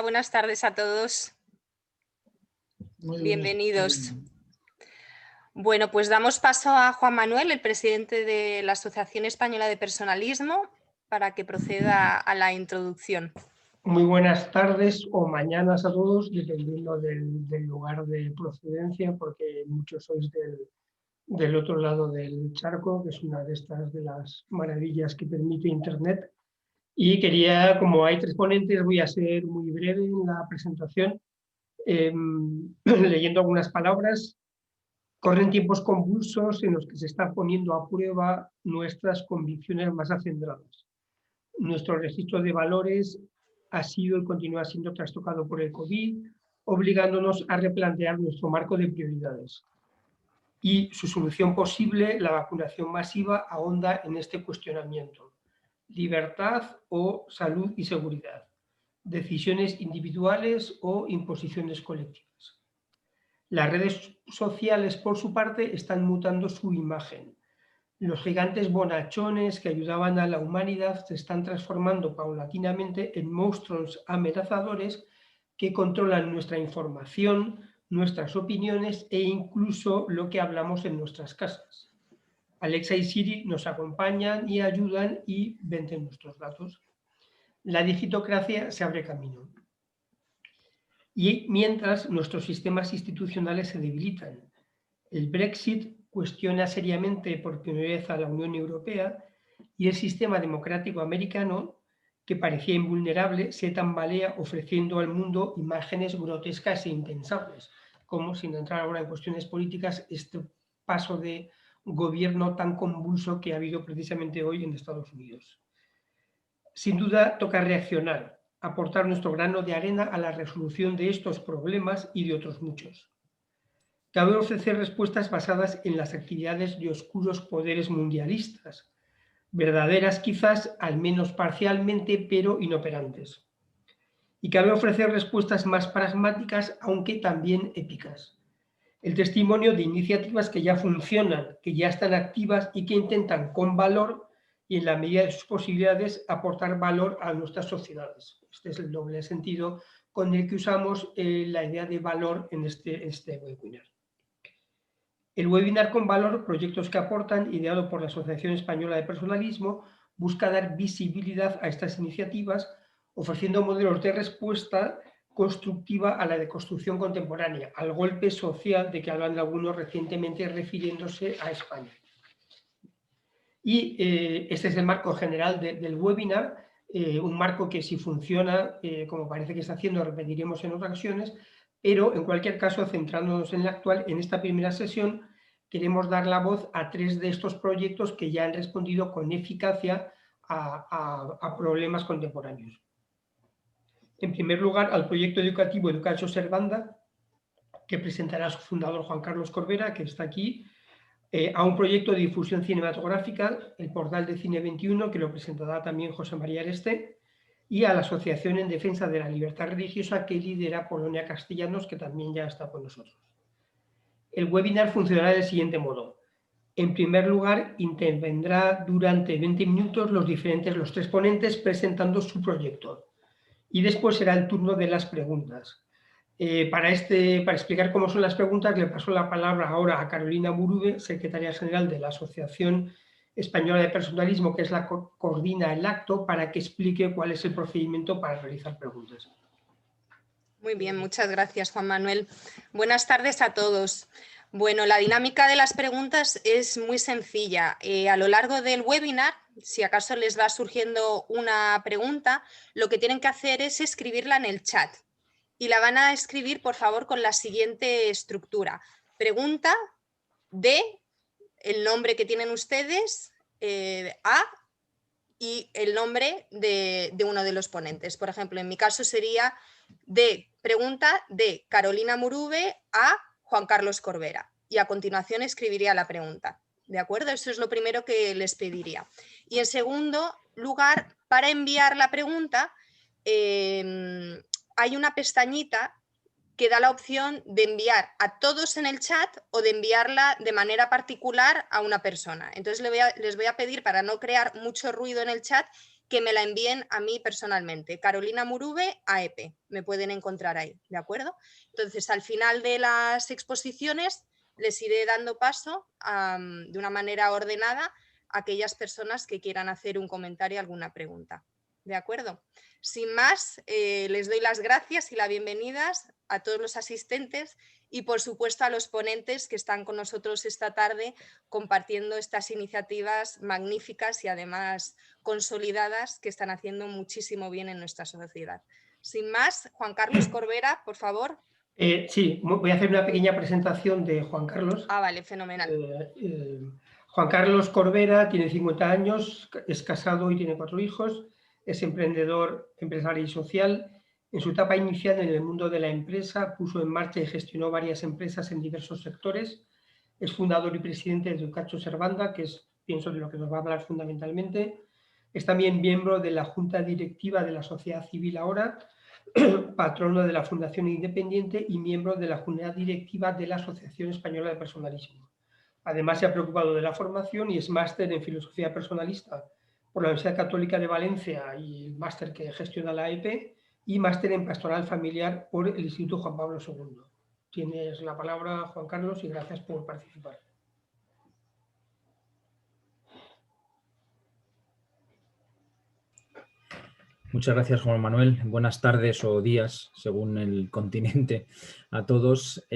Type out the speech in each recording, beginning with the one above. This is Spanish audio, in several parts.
buenas tardes a todos. Bienvenidos. Bueno, pues damos paso a Juan Manuel, el presidente de la Asociación Española de Personalismo, para que proceda a la introducción. Muy buenas tardes o mañanas a todos, dependiendo del lugar de procedencia, porque muchos sois del otro lado del charco, que es una de las maravillas que permite Internet. Y quería, como hay tres ponentes, voy a ser muy breve en la presentación, leyendo algunas palabras. Corren tiempos convulsos en los que se está poniendo a prueba nuestras convicciones más acendradas. Nuestro registro de valores ha sido y continúa siendo trastocado por el COVID, obligándonos a replantear nuestro marco de prioridades. Y su solución posible, la vacunación masiva, ahonda en este cuestionamiento. Libertad o salud y seguridad. Decisiones individuales o imposiciones colectivas. Las redes sociales, por su parte, están mutando su imagen. Los gigantes bonachones que ayudaban a la humanidad se están transformando paulatinamente en monstruos amenazadores que controlan nuestra información, nuestras opiniones e incluso lo que hablamos en nuestras casas. Alexa y Siri nos acompañan y ayudan y venden nuestros datos. La digitocracia se abre camino. Y mientras nuestros sistemas institucionales se debilitan. El Brexit cuestiona seriamente por primera vez a la Unión Europea y el sistema democrático americano, que parecía invulnerable, se tambalea ofreciendo al mundo imágenes grotescas e impensables, como, sin entrar ahora en cuestiones políticas, este paso de gobierno tan convulso que ha habido precisamente hoy en Estados Unidos. Sin duda, toca reaccionar, aportar nuestro grano de arena a la resolución de estos problemas y de otros muchos. Cabe ofrecer respuestas basadas en las actividades de oscuros poderes mundialistas, verdaderas quizás, al menos parcialmente, pero inoperantes. Y cabe ofrecer respuestas más pragmáticas, aunque también épicas. El testimonio de iniciativas que ya funcionan, que ya están activas y que intentan con valor y en la medida de sus posibilidades aportar valor a nuestras sociedades. Este es el doble sentido con el que usamos la idea de valor en este webinar. El webinar con valor, proyectos que aportan, ideado por la Asociación Española de Personalismo, busca dar visibilidad a estas iniciativas, ofreciendo modelos de respuesta constructiva a la deconstrucción contemporánea, al golpe social de que hablan algunos recientemente refiriéndose a España. Y este es el marco general del webinar, un marco que si funciona, como parece que está haciendo, repetiremos en otras ocasiones, pero en cualquier caso, centrándonos en el actual, en esta primera sesión queremos dar la voz a tres de estos proyectos que ya han respondido con eficacia a problemas contemporáneos. En primer lugar, al proyecto educativo Educatio Servanda, que presentará su fundador Juan Carlos Corbera, que está aquí, a un proyecto de difusión cinematográfica, el portal de Cine 21, que lo presentará también José María Areste, y a la Asociación en Defensa de la Libertad Religiosa que lidera Polonia Castellanos, que también ya está con nosotros. El webinar funcionará del siguiente modo. En primer lugar, intervendrá durante 20 minutos los tres ponentes presentando su proyecto. Y después será el turno de las preguntas. Para explicar cómo son las preguntas, le paso la palabra ahora a Carolina Murube, secretaria general de la Asociación Española de Personalismo, que es la que coordina el acto, para que explique cuál es el procedimiento para realizar preguntas. Muy bien, muchas gracias, Juan Manuel. Buenas tardes a todos. Bueno, la dinámica de las preguntas es muy sencilla. A lo largo del webinar, si acaso les va surgiendo una pregunta, lo que tienen que hacer es escribirla en el chat. Y la van a escribir, por favor, con la siguiente estructura. Pregunta de el nombre que tienen ustedes, a y el nombre de uno de los ponentes. Por ejemplo, en mi caso sería de pregunta de Carolina Murube a Juan Carlos Corbera. Y a continuación escribiría la pregunta. ¿De acuerdo? Eso es lo primero que les pediría. Y en segundo lugar, para enviar la pregunta, hay una pestañita que da la opción de enviar a todos en el chat o de enviarla de manera particular a una persona. Entonces les voy a pedir, para no crear mucho ruido en el chat, que me la envíen a mí personalmente. Carolina Murube, AEP, me pueden encontrar ahí, ¿de acuerdo? Entonces, al final de las exposiciones les iré dando paso de una manera ordenada a aquellas personas que quieran hacer un comentario, alguna pregunta. ¿De acuerdo? Sin más, les doy las gracias y las bienvenidas a todos los asistentes y, por supuesto, a los ponentes que están con nosotros esta tarde compartiendo estas iniciativas magníficas y además consolidadas que están haciendo muchísimo bien en nuestra sociedad. Sin más, Juan Carlos Corbera, por favor. Sí, voy a hacer una pequeña presentación de Juan Carlos. Ah, vale, fenomenal. Juan Carlos Corbera tiene 50 años, es casado y tiene 4 hijos, es emprendedor, empresario y social. En su etapa inicial en el mundo de la empresa puso en marcha y gestionó varias empresas en diversos sectores. Es fundador y presidente de Educatio Servanda, que es, pienso, de lo que nos va a hablar fundamentalmente. Es también miembro de la Junta Directiva de la Sociedad Civil Ahora, patrono de la Fundación Independiente y miembro de la Junta Directiva de la Asociación Española de Personalismo. Además, se ha preocupado de la formación y es máster en Filosofía Personalista por la Universidad Católica de Valencia y el máster que gestiona la AEP, y máster en Pastoral Familiar por el Instituto Juan Pablo II. Tienes la palabra, Juan Carlos, y gracias por participar. Muchas gracias, Juan Manuel. Buenas tardes o días, según el continente, a todos.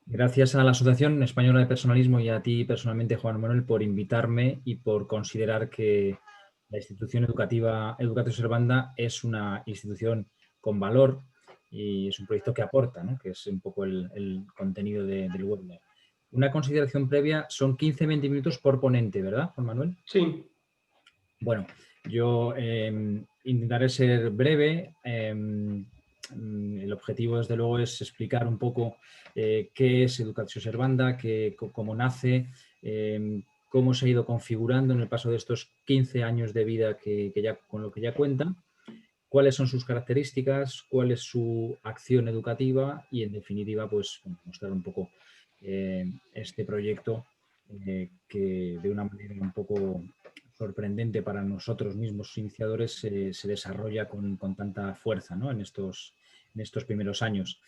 Gracias a la Asociación Española de Personalismo y a ti personalmente, Juan Manuel, por invitarme y por considerar que la institución educativa Educatio Servanda es una institución con valor y es un proyecto que aporta, ¿no? Que es un poco el contenido del webinar. Una consideración previa, son 15-20 minutos por ponente, ¿verdad, Juan Manuel? Sí. Bueno, yo intentaré ser breve. El objetivo, desde luego, es explicar un poco qué es Educatio Servanda, cómo nace, cómo se ha ido configurando en el paso de estos 15 años de vida con lo que ya cuenta, cuáles son sus características, cuál es su acción educativa y, en definitiva, pues mostrar un poco este proyecto que de una manera un poco sorprendente para nosotros mismos iniciadores se desarrolla con tanta fuerza, ¿no? en estos primeros años.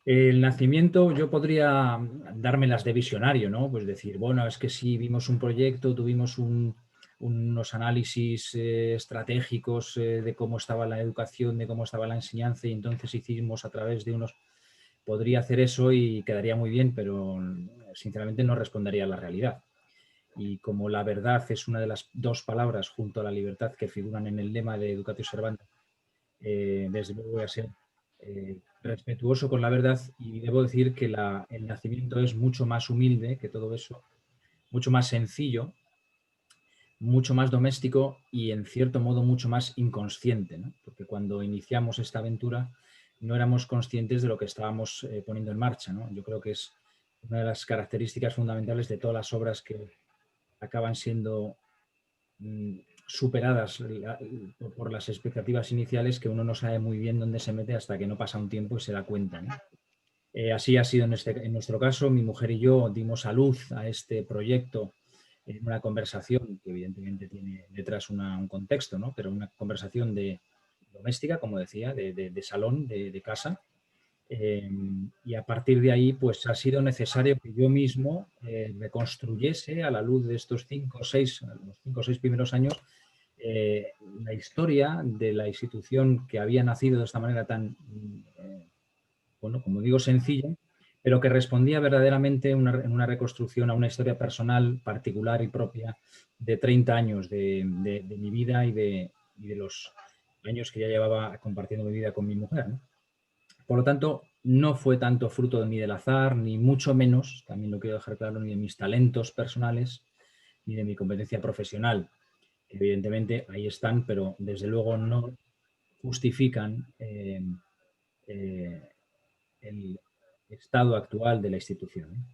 El nacimiento, yo podría dármelas de visionario, ¿no? Pues decir, bueno, es que sí, vimos un proyecto, tuvimos unos análisis estratégicos de cómo estaba la educación, de cómo estaba la enseñanza, y entonces hicimos a través de unos... Podría hacer eso y quedaría muy bien, pero sinceramente no respondería a la realidad. Y como la verdad es una de las dos palabras junto a la libertad que figuran en el lema de Educatio Servanda, desde luego voy a ser respetuoso con la verdad, y debo decir que el nacimiento es mucho más humilde que todo eso, mucho más sencillo, mucho más doméstico y, en cierto modo, mucho más inconsciente, ¿no? Porque cuando iniciamos esta aventura no éramos conscientes de lo que estábamos poniendo en marcha, ¿no? Yo creo que es una de las características fundamentales de todas las obras que acaban siendo superadas por las expectativas iniciales, que uno no sabe muy bien dónde se mete hasta que no pasa un tiempo y se da cuenta, ¿no? Así ha sido en nuestro caso. Mi mujer y yo dimos a luz a este proyecto en una conversación que evidentemente tiene detrás un contexto, ¿no? Pero una conversación doméstica, como decía, de salón, de casa. Y a partir de ahí, pues ha sido necesario que yo mismo reconstruyese, a la luz de estos 5 o 6 primeros años, la historia de la institución que había nacido de esta manera tan, bueno, como digo, sencilla, pero que respondía verdaderamente en una reconstrucción a una historia personal, particular y propia de 30 años de mi vida y de los años que ya llevaba compartiendo mi vida con mi mujer, ¿no? Por lo tanto, no fue tanto fruto ni del azar, ni mucho menos, también lo quiero dejar claro, ni de mis talentos personales, ni de mi competencia profesional. Evidentemente ahí están, pero desde luego no justifican el estado actual de la institución.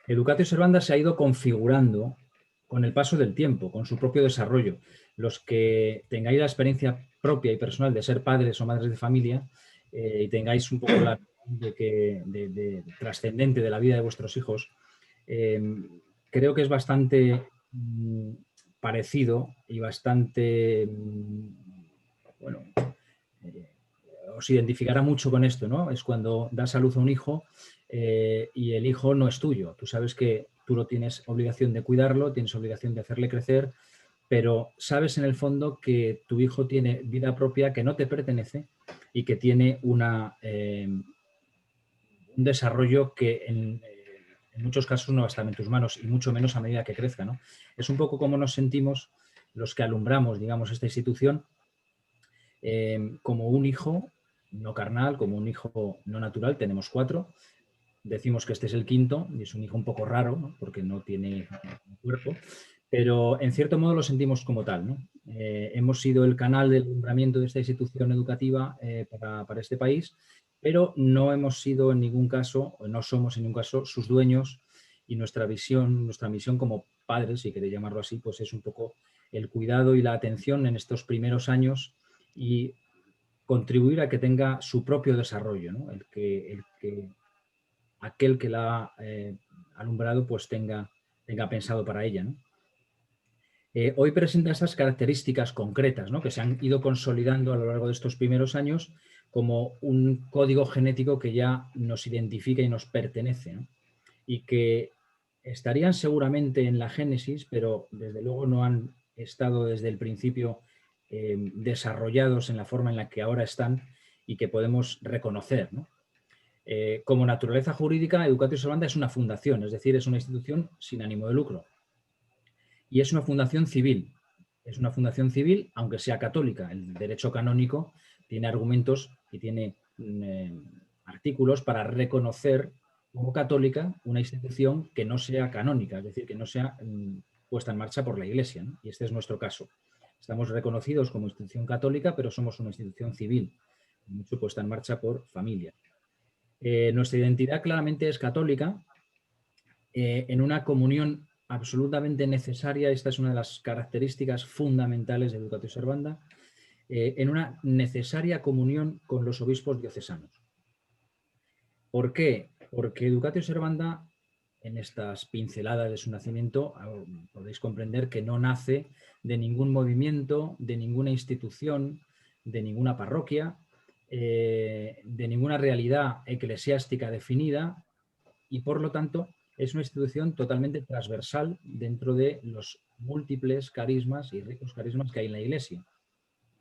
Educatio Servanda se ha ido configurando con el paso del tiempo, con su propio desarrollo. Los que tengáis la experiencia propia y personal de ser padres o madres de familia y tengáis un poco la de trascendente de la vida de vuestros hijos, creo que es bastante parecido y bastante, bueno, os identificará mucho con esto, ¿no? Es cuando das a luz a un hijo y el hijo no es tuyo. Tú sabes que tú lo tienes obligación de cuidarlo, tienes obligación de hacerle crecer, pero sabes en el fondo que tu hijo tiene vida propia que no te pertenece y que tiene un desarrollo que en muchos casos no va a estar en tus manos y mucho menos a medida que crezca, ¿no? Es un poco como nos sentimos los que alumbramos, digamos, esta institución como un hijo no carnal, como un hijo no natural. Tenemos 4. Decimos que este es el 5.º y es un hijo un poco raro, ¿no? Porque no tiene cuerpo, pero en cierto modo lo sentimos como tal, ¿no? Hemos sido el canal del alumbramiento de esta institución educativa para este país, pero no hemos sido en ningún caso, o no somos en ningún caso, sus dueños, y nuestra visión, nuestra misión como padres, si queréis llamarlo así, pues es un poco el cuidado y la atención en estos primeros años y contribuir a que tenga su propio desarrollo, ¿no? Aquel que la ha alumbrado pues tenga pensado para ella, ¿no? Hoy presenta esas características concretas, ¿no? Que se han ido consolidando a lo largo de estos primeros años como un código genético que ya nos identifica y nos pertenece, ¿no? Y que estarían seguramente en la génesis, pero desde luego no han estado desde el principio desarrollados en la forma en la que ahora están y que podemos reconocer, ¿no? Como naturaleza jurídica, Educatio Servanda es una fundación, es decir, es una institución sin ánimo de lucro. Y es una fundación civil. Es una fundación civil, aunque sea católica. El derecho canónico tiene argumentos y tiene artículos para reconocer como católica una institución que no sea canónica, es decir, que no sea puesta en marcha por la Iglesia, ¿no? Y este es nuestro caso. Estamos reconocidos como institución católica, pero somos una institución civil, mucho puesta en marcha por familia. Nuestra identidad claramente es católica, en una comunión absolutamente necesaria. Esta es una de las características fundamentales de Educatio Servanda, en una necesaria comunión con los obispos diocesanos. ¿Por qué? Porque Educatio Servanda, en estas pinceladas de su nacimiento, podéis comprender que no nace de ningún movimiento, de ninguna institución, de ninguna parroquia, de ninguna realidad eclesiástica definida, y por lo tanto es una institución totalmente transversal dentro de los múltiples carismas y ricos carismas que hay en la Iglesia.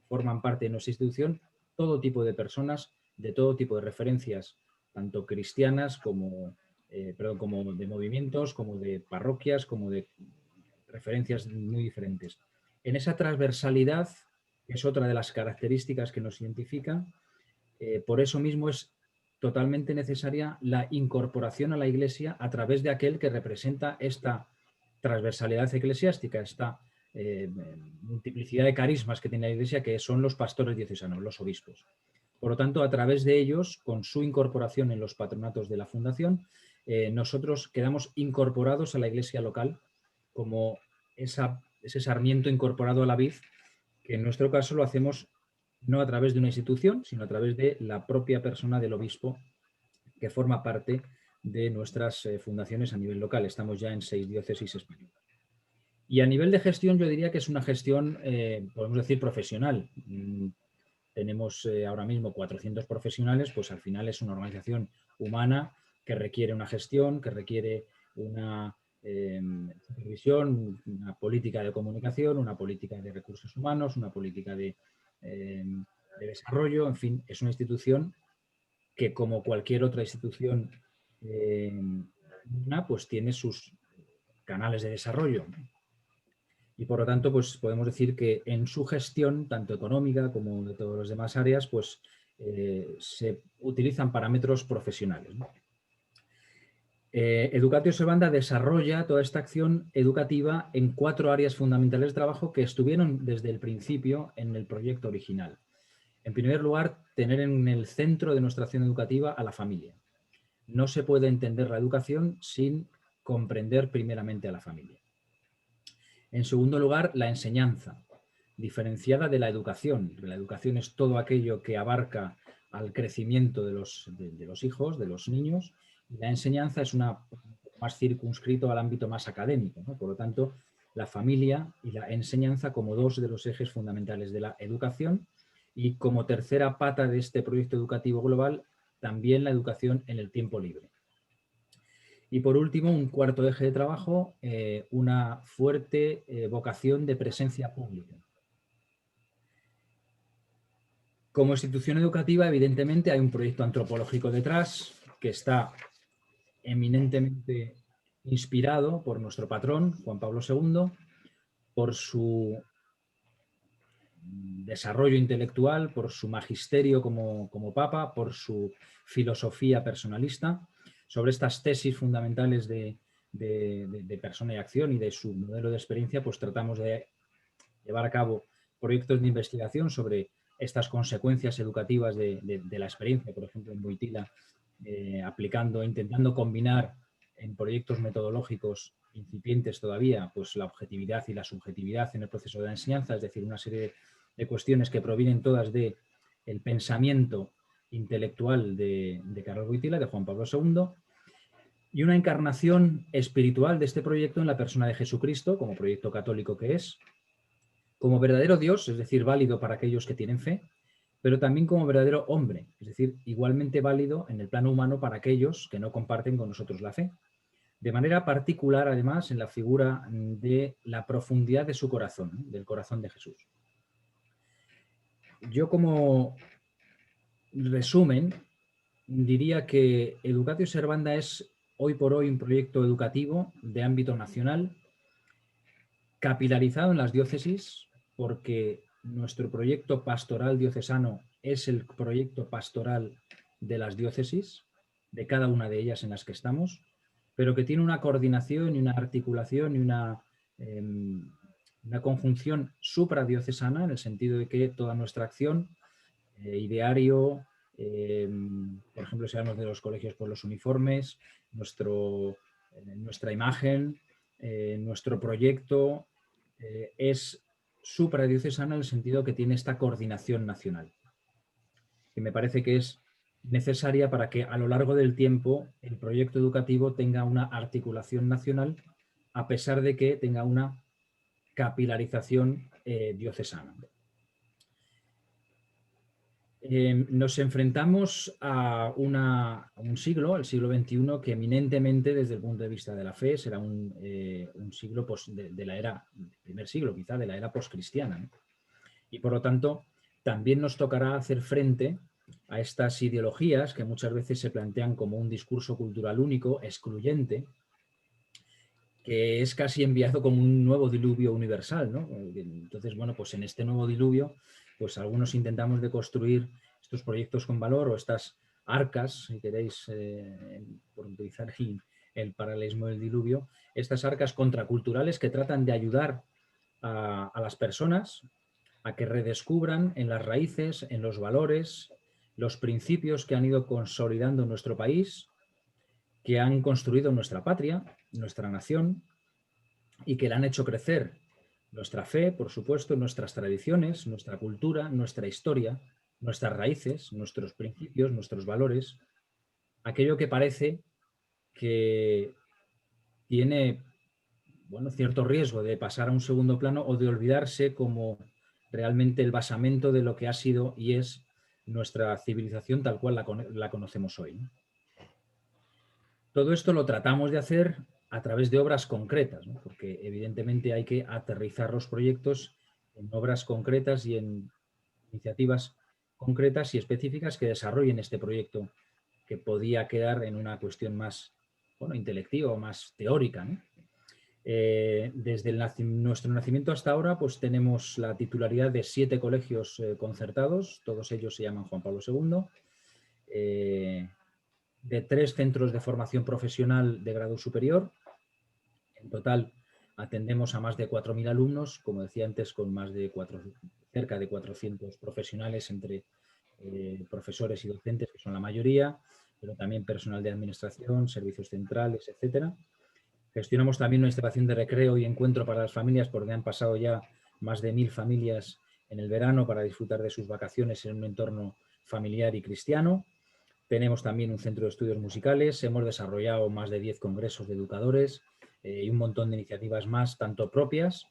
Forman parte de nuestra institución todo tipo de personas, de todo tipo de referencias, tanto cristianas como de movimientos, como de parroquias, como de referencias muy diferentes. En esa transversalidad, que es otra de las características que nos identifica, por eso mismo es totalmente necesaria la incorporación a la Iglesia a través de aquel que representa esta transversalidad eclesiástica, esta multiplicidad de carismas que tiene la Iglesia, que son los pastores diocesanos, los obispos. Por lo tanto, a través de ellos, con su incorporación en los patronatos de la Fundación, nosotros quedamos incorporados a la Iglesia local como ese sarmiento incorporado a la vid, que en nuestro caso lo hacemos no a través de una institución, sino a través de la propia persona del obispo que forma parte de nuestras fundaciones a nivel local. Estamos ya en 6 diócesis españolas. Y a nivel de gestión yo diría que es una gestión, podemos decir, profesional. Tenemos ahora mismo 400 profesionales, pues al final es una organización humana que requiere una gestión, que requiere una supervisión, una política de comunicación, una política de recursos humanos, una política de desarrollo. En fin, es una institución que, como cualquier otra institución pues tiene sus canales de desarrollo. Y por lo tanto, pues podemos decir que en su gestión, tanto económica como de todas las demás áreas, pues se utilizan parámetros profesionales, ¿no? Educatio Servanda desarrolla toda esta acción educativa en 4 áreas fundamentales de trabajo que estuvieron desde el principio en el proyecto original. En primer lugar, tener en el centro de nuestra acción educativa a la familia. No se puede entender la educación sin comprender primeramente a la familia. En segundo lugar, la enseñanza, diferenciada de la educación. La educación es todo aquello que abarca al crecimiento de los hijos, de los niños, y la enseñanza es más circunscrito al ámbito más académico, ¿no? Por lo tanto, la familia y la enseñanza como dos de los ejes fundamentales de la educación, y como tercera pata de este proyecto educativo global, también la educación en el tiempo libre. Y por último, un cuarto eje de trabajo, una fuerte vocación de presencia pública. Como institución educativa, evidentemente, hay un proyecto antropológico detrás que está eminentemente inspirado por nuestro patrón, Juan Pablo II, por su desarrollo intelectual, por su magisterio como papa, por su filosofía personalista, sobre estas tesis fundamentales de persona y acción y de su modelo de experiencia, pues tratamos de llevar a cabo proyectos de investigación sobre estas consecuencias educativas de la experiencia, por ejemplo, en Wojtyla, aplicando, intentando combinar en proyectos metodológicos incipientes todavía, pues la objetividad y la subjetividad en el proceso de la enseñanza, es decir, una serie de cuestiones que provienen todas del pensamiento intelectual de Karol Wojtyla, de Juan Pablo II, y una encarnación espiritual de este proyecto en la persona de Jesucristo, como proyecto católico que es, como verdadero Dios, es decir, válido para aquellos que tienen fe, pero también como verdadero hombre, es decir, igualmente válido en el plano humano para aquellos que no comparten con nosotros la fe. De manera particular, además, en la figura de la profundidad de su corazón, del corazón de Jesús. Yo, como resumen, diría que Educatio Servanda es hoy por hoy un proyecto educativo de ámbito nacional, capilarizado en las diócesis, porque nuestro proyecto pastoral diocesano es el proyecto pastoral de las diócesis, de cada una de ellas en las que estamos, pero que tiene una coordinación y una articulación y una conjunción supradiocesana, en el sentido de que toda nuestra acción, ideario, por ejemplo, si hablamos de los colegios por los uniformes, nuestra imagen, nuestro proyecto es supradiocesano en el sentido que tiene esta coordinación nacional, que me parece que es necesaria para que a lo largo del tiempo el proyecto educativo tenga una articulación nacional, a pesar de que tenga una capilarización diocesana. Nos enfrentamos a un siglo, el siglo XXI, que eminentemente desde el punto de vista de la fe será un siglo de la era, primer siglo quizá, de la era poscristiana, ¿no? Y por lo tanto también nos tocará hacer frente a estas ideologías que muchas veces se plantean como un discurso cultural único, excluyente, que es casi enviado como un nuevo diluvio universal, ¿no? Entonces, bueno, pues en este nuevo diluvio, pues algunos intentamos de construir estos proyectos con valor o estas arcas, si queréis, por utilizar el paralelismo del diluvio, estas arcas contraculturales que tratan de ayudar a las personas a que redescubran en las raíces, en los valores, los principios que han ido consolidando nuestro país, que han construido nuestra patria, nuestra nación, y que la han hecho crecer nuestra fe, por supuesto, nuestras tradiciones, nuestra cultura, nuestra historia, nuestras raíces, nuestros principios, nuestros valores, aquello que parece que tiene, bueno, cierto riesgo de pasar a un segundo plano o de olvidarse como realmente el basamento de lo que ha sido y es nuestra civilización tal cual la conocemos hoy, ¿no? Todo esto lo tratamos de hacer a través de obras concretas, ¿no? Porque evidentemente hay que aterrizar los proyectos en obras concretas y en iniciativas concretas y específicas que desarrollen este proyecto, que podía quedar en una cuestión más, bueno, intelectiva o más teórica, ¿no? Desde nuestro nacimiento hasta ahora, pues tenemos la titularidad de 7 colegios concertados, todos ellos se llaman Juan Pablo II, de 3 centros de formación profesional de grado superior. En total atendemos a más de 4.000 alumnos, como decía antes, con más de cerca de 400 profesionales entre profesores y docentes, que son la mayoría, pero también personal de administración, servicios centrales, etcétera. Gestionamos también una instalación de recreo y encuentro para las familias, porque han pasado ya más de 1.000 familias en el verano para disfrutar de sus vacaciones en un entorno familiar y cristiano. Tenemos también un centro de estudios musicales, hemos desarrollado más de 10 congresos de educadores, y un montón de iniciativas más, tanto propias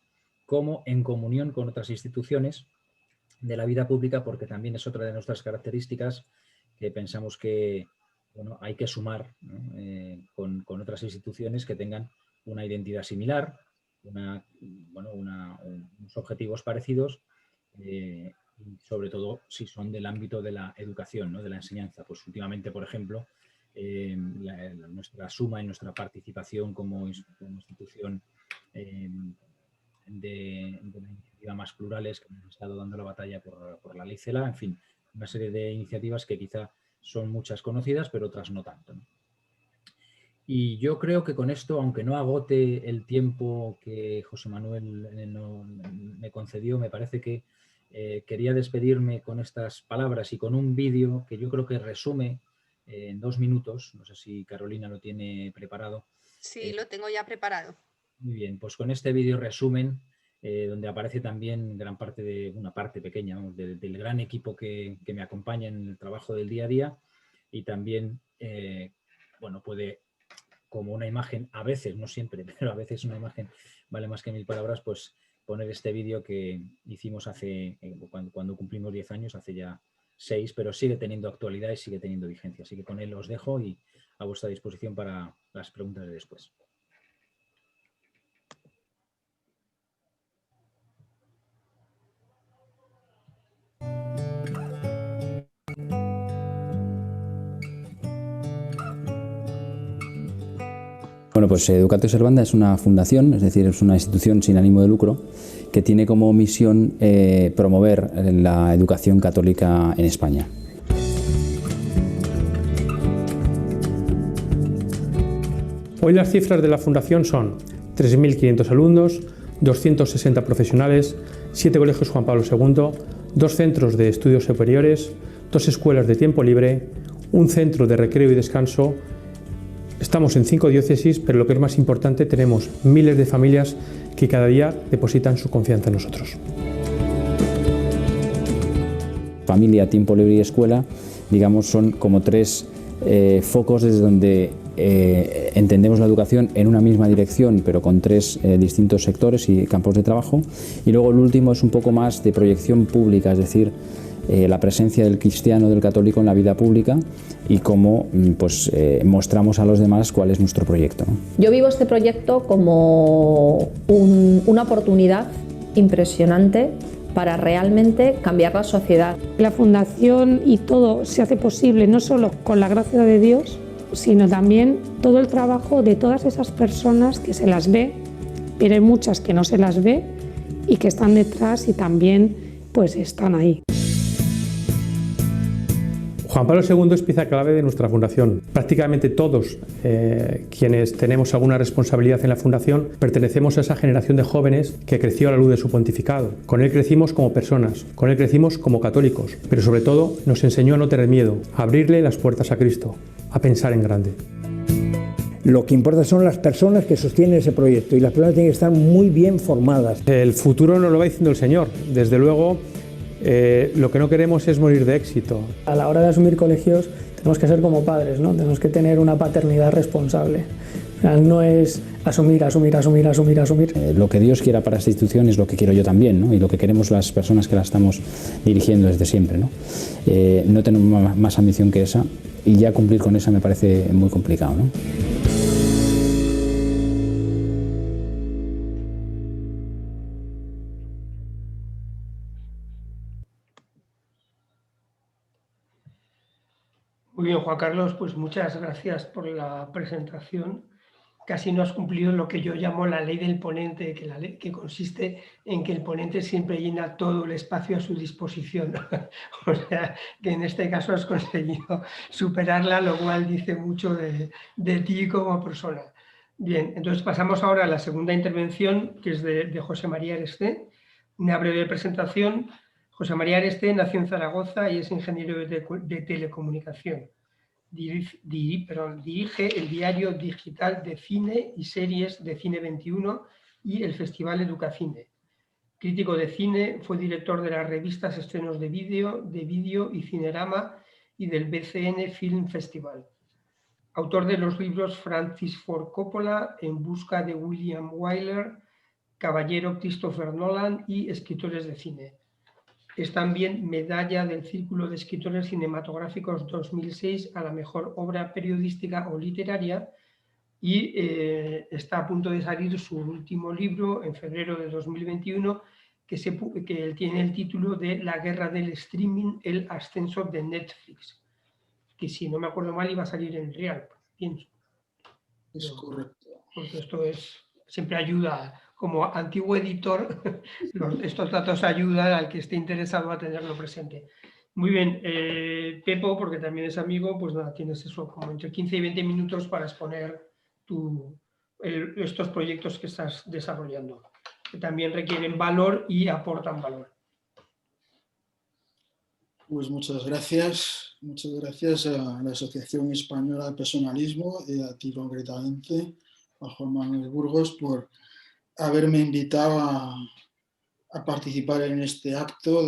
como en comunión con otras instituciones de la vida pública, porque también es otra de nuestras características que pensamos que bueno, hay que sumar, ¿no? Con otras instituciones que tengan una identidad similar, unos objetivos parecidos, y sobre todo si son del ámbito de la educación, ¿no? De la enseñanza. Pues últimamente, por ejemplo, nuestra suma y nuestra participación como institución de la iniciativa Más Plurales, que hemos estado dando la batalla por la ley CELA, en fin, una serie de iniciativas que quizá son muchas conocidas, pero otras no tanto, ¿no? Y yo creo que con esto, aunque no agote el tiempo que José Manuel me concedió, me parece que quería despedirme con estas palabras y con un vídeo que yo creo que resume en 2 minutos. No sé si Carolina lo tiene preparado. Sí, lo tengo ya preparado. Muy bien, pues con este vídeo resumen, donde aparece también gran parte de una parte pequeña, vamos, del gran equipo que me acompaña en el trabajo del día a día, y también, bueno, puede, como una imagen, a veces, no siempre, pero a veces una imagen vale más que 1000 palabras, pues poner este vídeo que hicimos hace, cuando cumplimos 10 años, hace ya 6, pero sigue teniendo actualidad y sigue teniendo vigencia. Así que con él os dejo y a vuestra disposición para las preguntas de después. Bueno, pues Educatio Servanda es una fundación, es decir, es una institución sin ánimo de lucro que tiene como misión promover la educación católica en España. Hoy las cifras de la fundación son 3.500 alumnos, 260 profesionales, 7 colegios Juan Pablo II, 2 centros de estudios superiores, 2 escuelas de tiempo libre, un centro de recreo y descanso. Estamos en 5 diócesis, pero lo que es más importante, tenemos miles de familias que cada día depositan su confianza en nosotros. Familia, tiempo libre y escuela, digamos, son como 3 focos desde donde entendemos la educación en una misma dirección, pero con 3 distintos sectores y campos de trabajo. Y luego el último es un poco más de proyección pública, es decir, la presencia del cristiano, del católico en la vida pública y cómo pues, mostramos a los demás cuál es nuestro proyecto, ¿no? Yo vivo este proyecto como una oportunidad impresionante para realmente cambiar la sociedad. La fundación y todo se hace posible no solo con la gracia de Dios, sino también todo el trabajo de todas esas personas que se las ve, pero hay muchas que no se las ve y que están detrás y también pues están ahí. Juan Pablo II es pieza clave de nuestra fundación. Prácticamente todos quienes tenemos alguna responsabilidad en la fundación pertenecemos a esa generación de jóvenes que creció a la luz de su pontificado. Con él crecimos como personas, con él crecimos como católicos, pero sobre todo nos enseñó a no tener miedo, a abrirle las puertas a Cristo, a pensar en grande. Lo que importa son las personas que sostienen ese proyecto y las personas tienen que estar muy bien formadas. El futuro nos lo va diciendo el Señor. Desde luego, lo que no queremos es morir de éxito. A la hora de asumir colegios tenemos que ser como padres, ¿no? Tenemos que tener una paternidad responsable. No es asumir. Lo que Dios quiera para esta institución es lo que quiero yo también, ¿no? Y lo que queremos las personas que la estamos dirigiendo desde siempre, ¿no? No tenemos más ambición que esa y ya cumplir con esa me parece muy complicado, ¿no? Muy bien, Juan Carlos, pues muchas gracias por la presentación. Casi no has cumplido lo que yo llamo la ley del ponente, que consiste en que el ponente siempre llena todo el espacio a su disposición. O sea, que en este caso has conseguido superarla, lo cual dice mucho de ti como persona. Bien, entonces pasamos ahora a la segunda intervención, que es de José María Aresté. Una breve presentación. José María Aresté nació en Zaragoza y es ingeniero de telecomunicación. Dirige el diario digital de cine y series de Cine 21 y el Festival Educacine. Crítico de cine, fue director de las revistas Estrenos de Vídeo y Cinerama y del BCN Film Festival. autor de los libros Francis Ford Coppola, En busca de William Wyler, Caballero Christopher Nolan y Escritores de cine. Es también medalla del Círculo de Escritores Cinematográficos 2006 a la mejor obra periodística o literaria y está a punto de salir su último libro en febrero de 2021 que tiene el título de La guerra del streaming, el ascenso de Netflix, que si no me acuerdo mal iba a salir en Real, pienso. Es correcto. Porque esto siempre ayuda, como antiguo editor, estos datos ayudan al que esté interesado a tenerlo presente. Muy bien, Pepo, porque también es amigo, pues nada, tienes eso, como entre 15 y 20 minutos para exponer estos proyectos que estás desarrollando, que también requieren valor y aportan valor. Pues muchas gracias a la Asociación Española de Personalismo y a ti concretamente, a Juan Manuel Burgos, por haberme invitado a participar en este acto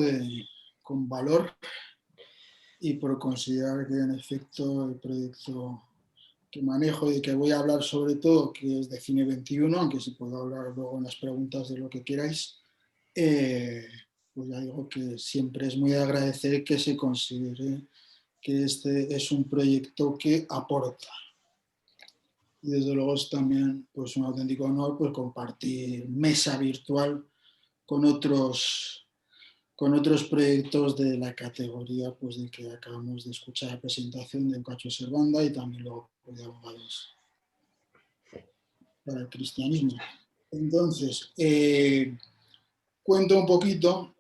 con valor y por considerar que en efecto el proyecto que manejo y que voy a hablar sobre todo, que es de Cine 21, aunque si puedo hablar luego en las preguntas de lo que queráis, pues ya digo que siempre es muy de agradecer que se considere que este es un proyecto que aporta. Y desde luego es también pues, un auténtico honor pues, compartir mesa virtual con otros proyectos de la categoría pues, de que acabamos de escuchar la presentación de Eukachio Servanda y también luego de Abogados para el Cristianismo. Entonces, cuento un poquito,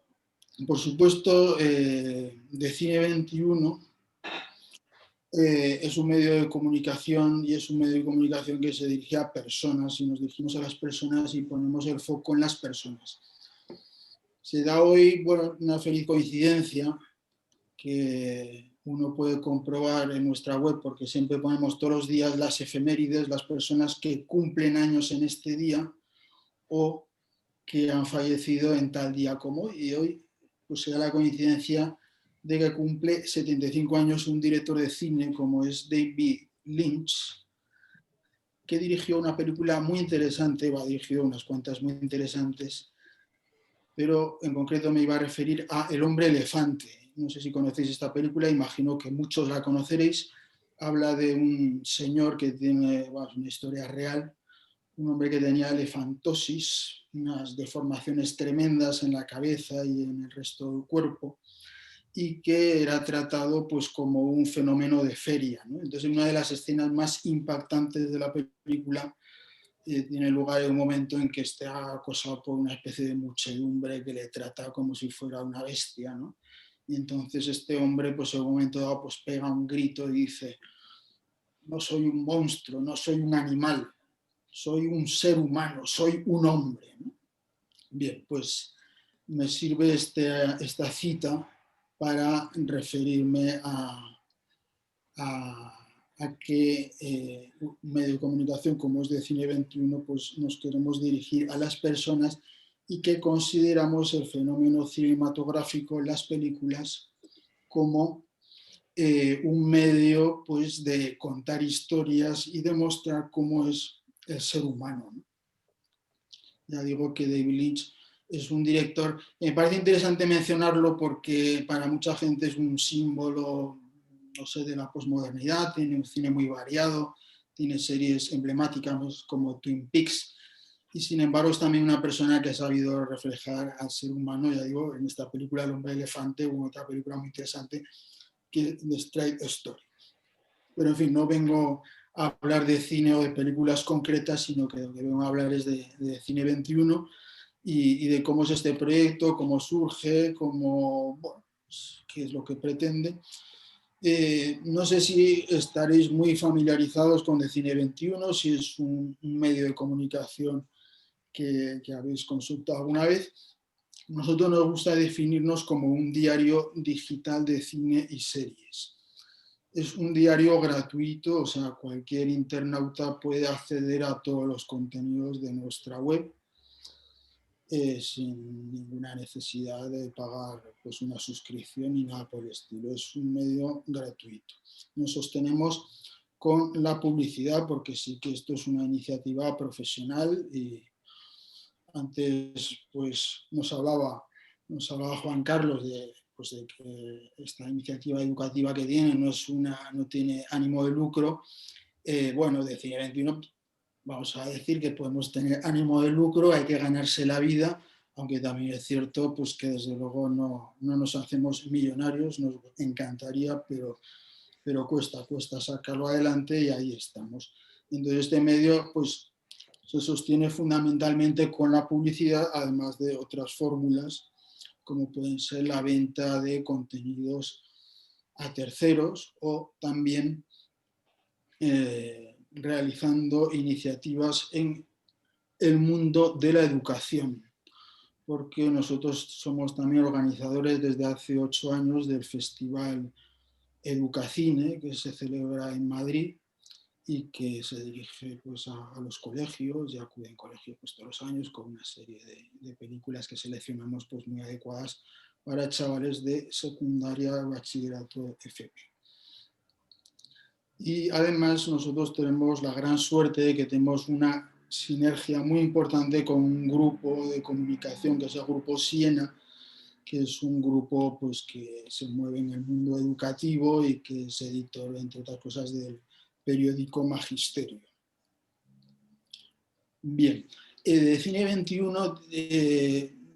por supuesto, de Cine 21. Es un medio de comunicación y es un medio de comunicación que se dirige a personas y nos dirigimos a las personas y ponemos el foco en las personas. Se da hoy, bueno, una feliz coincidencia que uno puede comprobar en nuestra web porque siempre ponemos todos los días las efemérides, las personas que cumplen años en este día o que han fallecido en tal día como hoy. Y hoy pues, se da la coincidencia de que cumple 75 años un director de cine como es David Lynch, que dirigió una película muy interesante, dirigió unas cuantas muy interesantes, pero en concreto me iba a referir a El hombre elefante. No sé si conocéis esta película, imagino que muchos la conoceréis. Habla de un señor que tiene una historia real, un hombre que tenía elefantosis, unas deformaciones tremendas en la cabeza y en el resto del cuerpo, y que era tratado pues, como un fenómeno de feria, ¿no? Entonces, una de las escenas más impactantes de la película tiene lugar en un momento en que está acosado por una especie de muchedumbre que le trata como si fuera una bestia, ¿no? Y entonces este hombre, pues en un momento dado, pues pega un grito y dice: no soy un monstruo, no soy un animal, soy un ser humano, soy un hombre, ¿no? Bien, pues me sirve esta cita para referirme a que un medio de comunicación como es de Cine 21 pues nos queremos dirigir a las personas y que consideramos el fenómeno cinematográfico, las películas, como un medio pues, de contar historias y demostrar cómo es el ser humano, ¿no? Ya digo que David Lynch es un director, me parece interesante mencionarlo porque para mucha gente es un símbolo, no sé, de la posmodernidad, tiene un cine muy variado, tiene series emblemáticas como Twin Peaks, y sin embargo es también una persona que ha sabido reflejar al ser humano, ya digo, en esta película El hombre elefante, u otra película muy interesante que es The Straight Story. Pero en fin, no vengo a hablar de cine o de películas concretas, sino que lo que vengo a hablar es de Cine 21 y de cómo es este proyecto, cómo surge, bueno, qué es lo que pretende. No sé si estaréis muy familiarizados con The Cine 21, si es un medio de comunicación que habéis consultado alguna vez. Nosotros nos gusta definirnos como un diario digital de cine y series. Es un diario gratuito, o sea, cualquier internauta puede acceder a todos los contenidos de nuestra web sin ninguna necesidad de pagar pues, una suscripción ni nada por el estilo. Es un medio gratuito. Nos sostenemos con la publicidad, porque sí que esto es una iniciativa profesional. Y antes pues nos hablaba Juan Carlos de que esta iniciativa educativa que tiene no tiene ánimo de lucro. Bueno, de Cine 21 vamos a decir que podemos tener ánimo de lucro, hay que ganarse la vida, aunque también es cierto pues, que desde luego no nos hacemos millonarios, nos encantaría, pero cuesta sacarlo adelante y ahí estamos. Entonces este medio pues se sostiene fundamentalmente con la publicidad, además de otras fórmulas como pueden ser la venta de contenidos a terceros o también realizando iniciativas en el mundo de la educación, porque nosotros somos también organizadores desde hace 8 años del Festival Educacine, que se celebra en Madrid y que se dirige pues, a los colegios, y acuden colegios pues, todos los años con una serie de películas que seleccionamos pues, muy adecuadas para chavales de secundaria, bachillerato, FP. Y además nosotros tenemos la gran suerte de que tenemos una sinergia muy importante con un grupo de comunicación que es el Grupo Siena, que es un grupo pues, que se mueve en el mundo educativo y que es editor, entre otras cosas, del periódico Magisterio. Bien, de Cine 21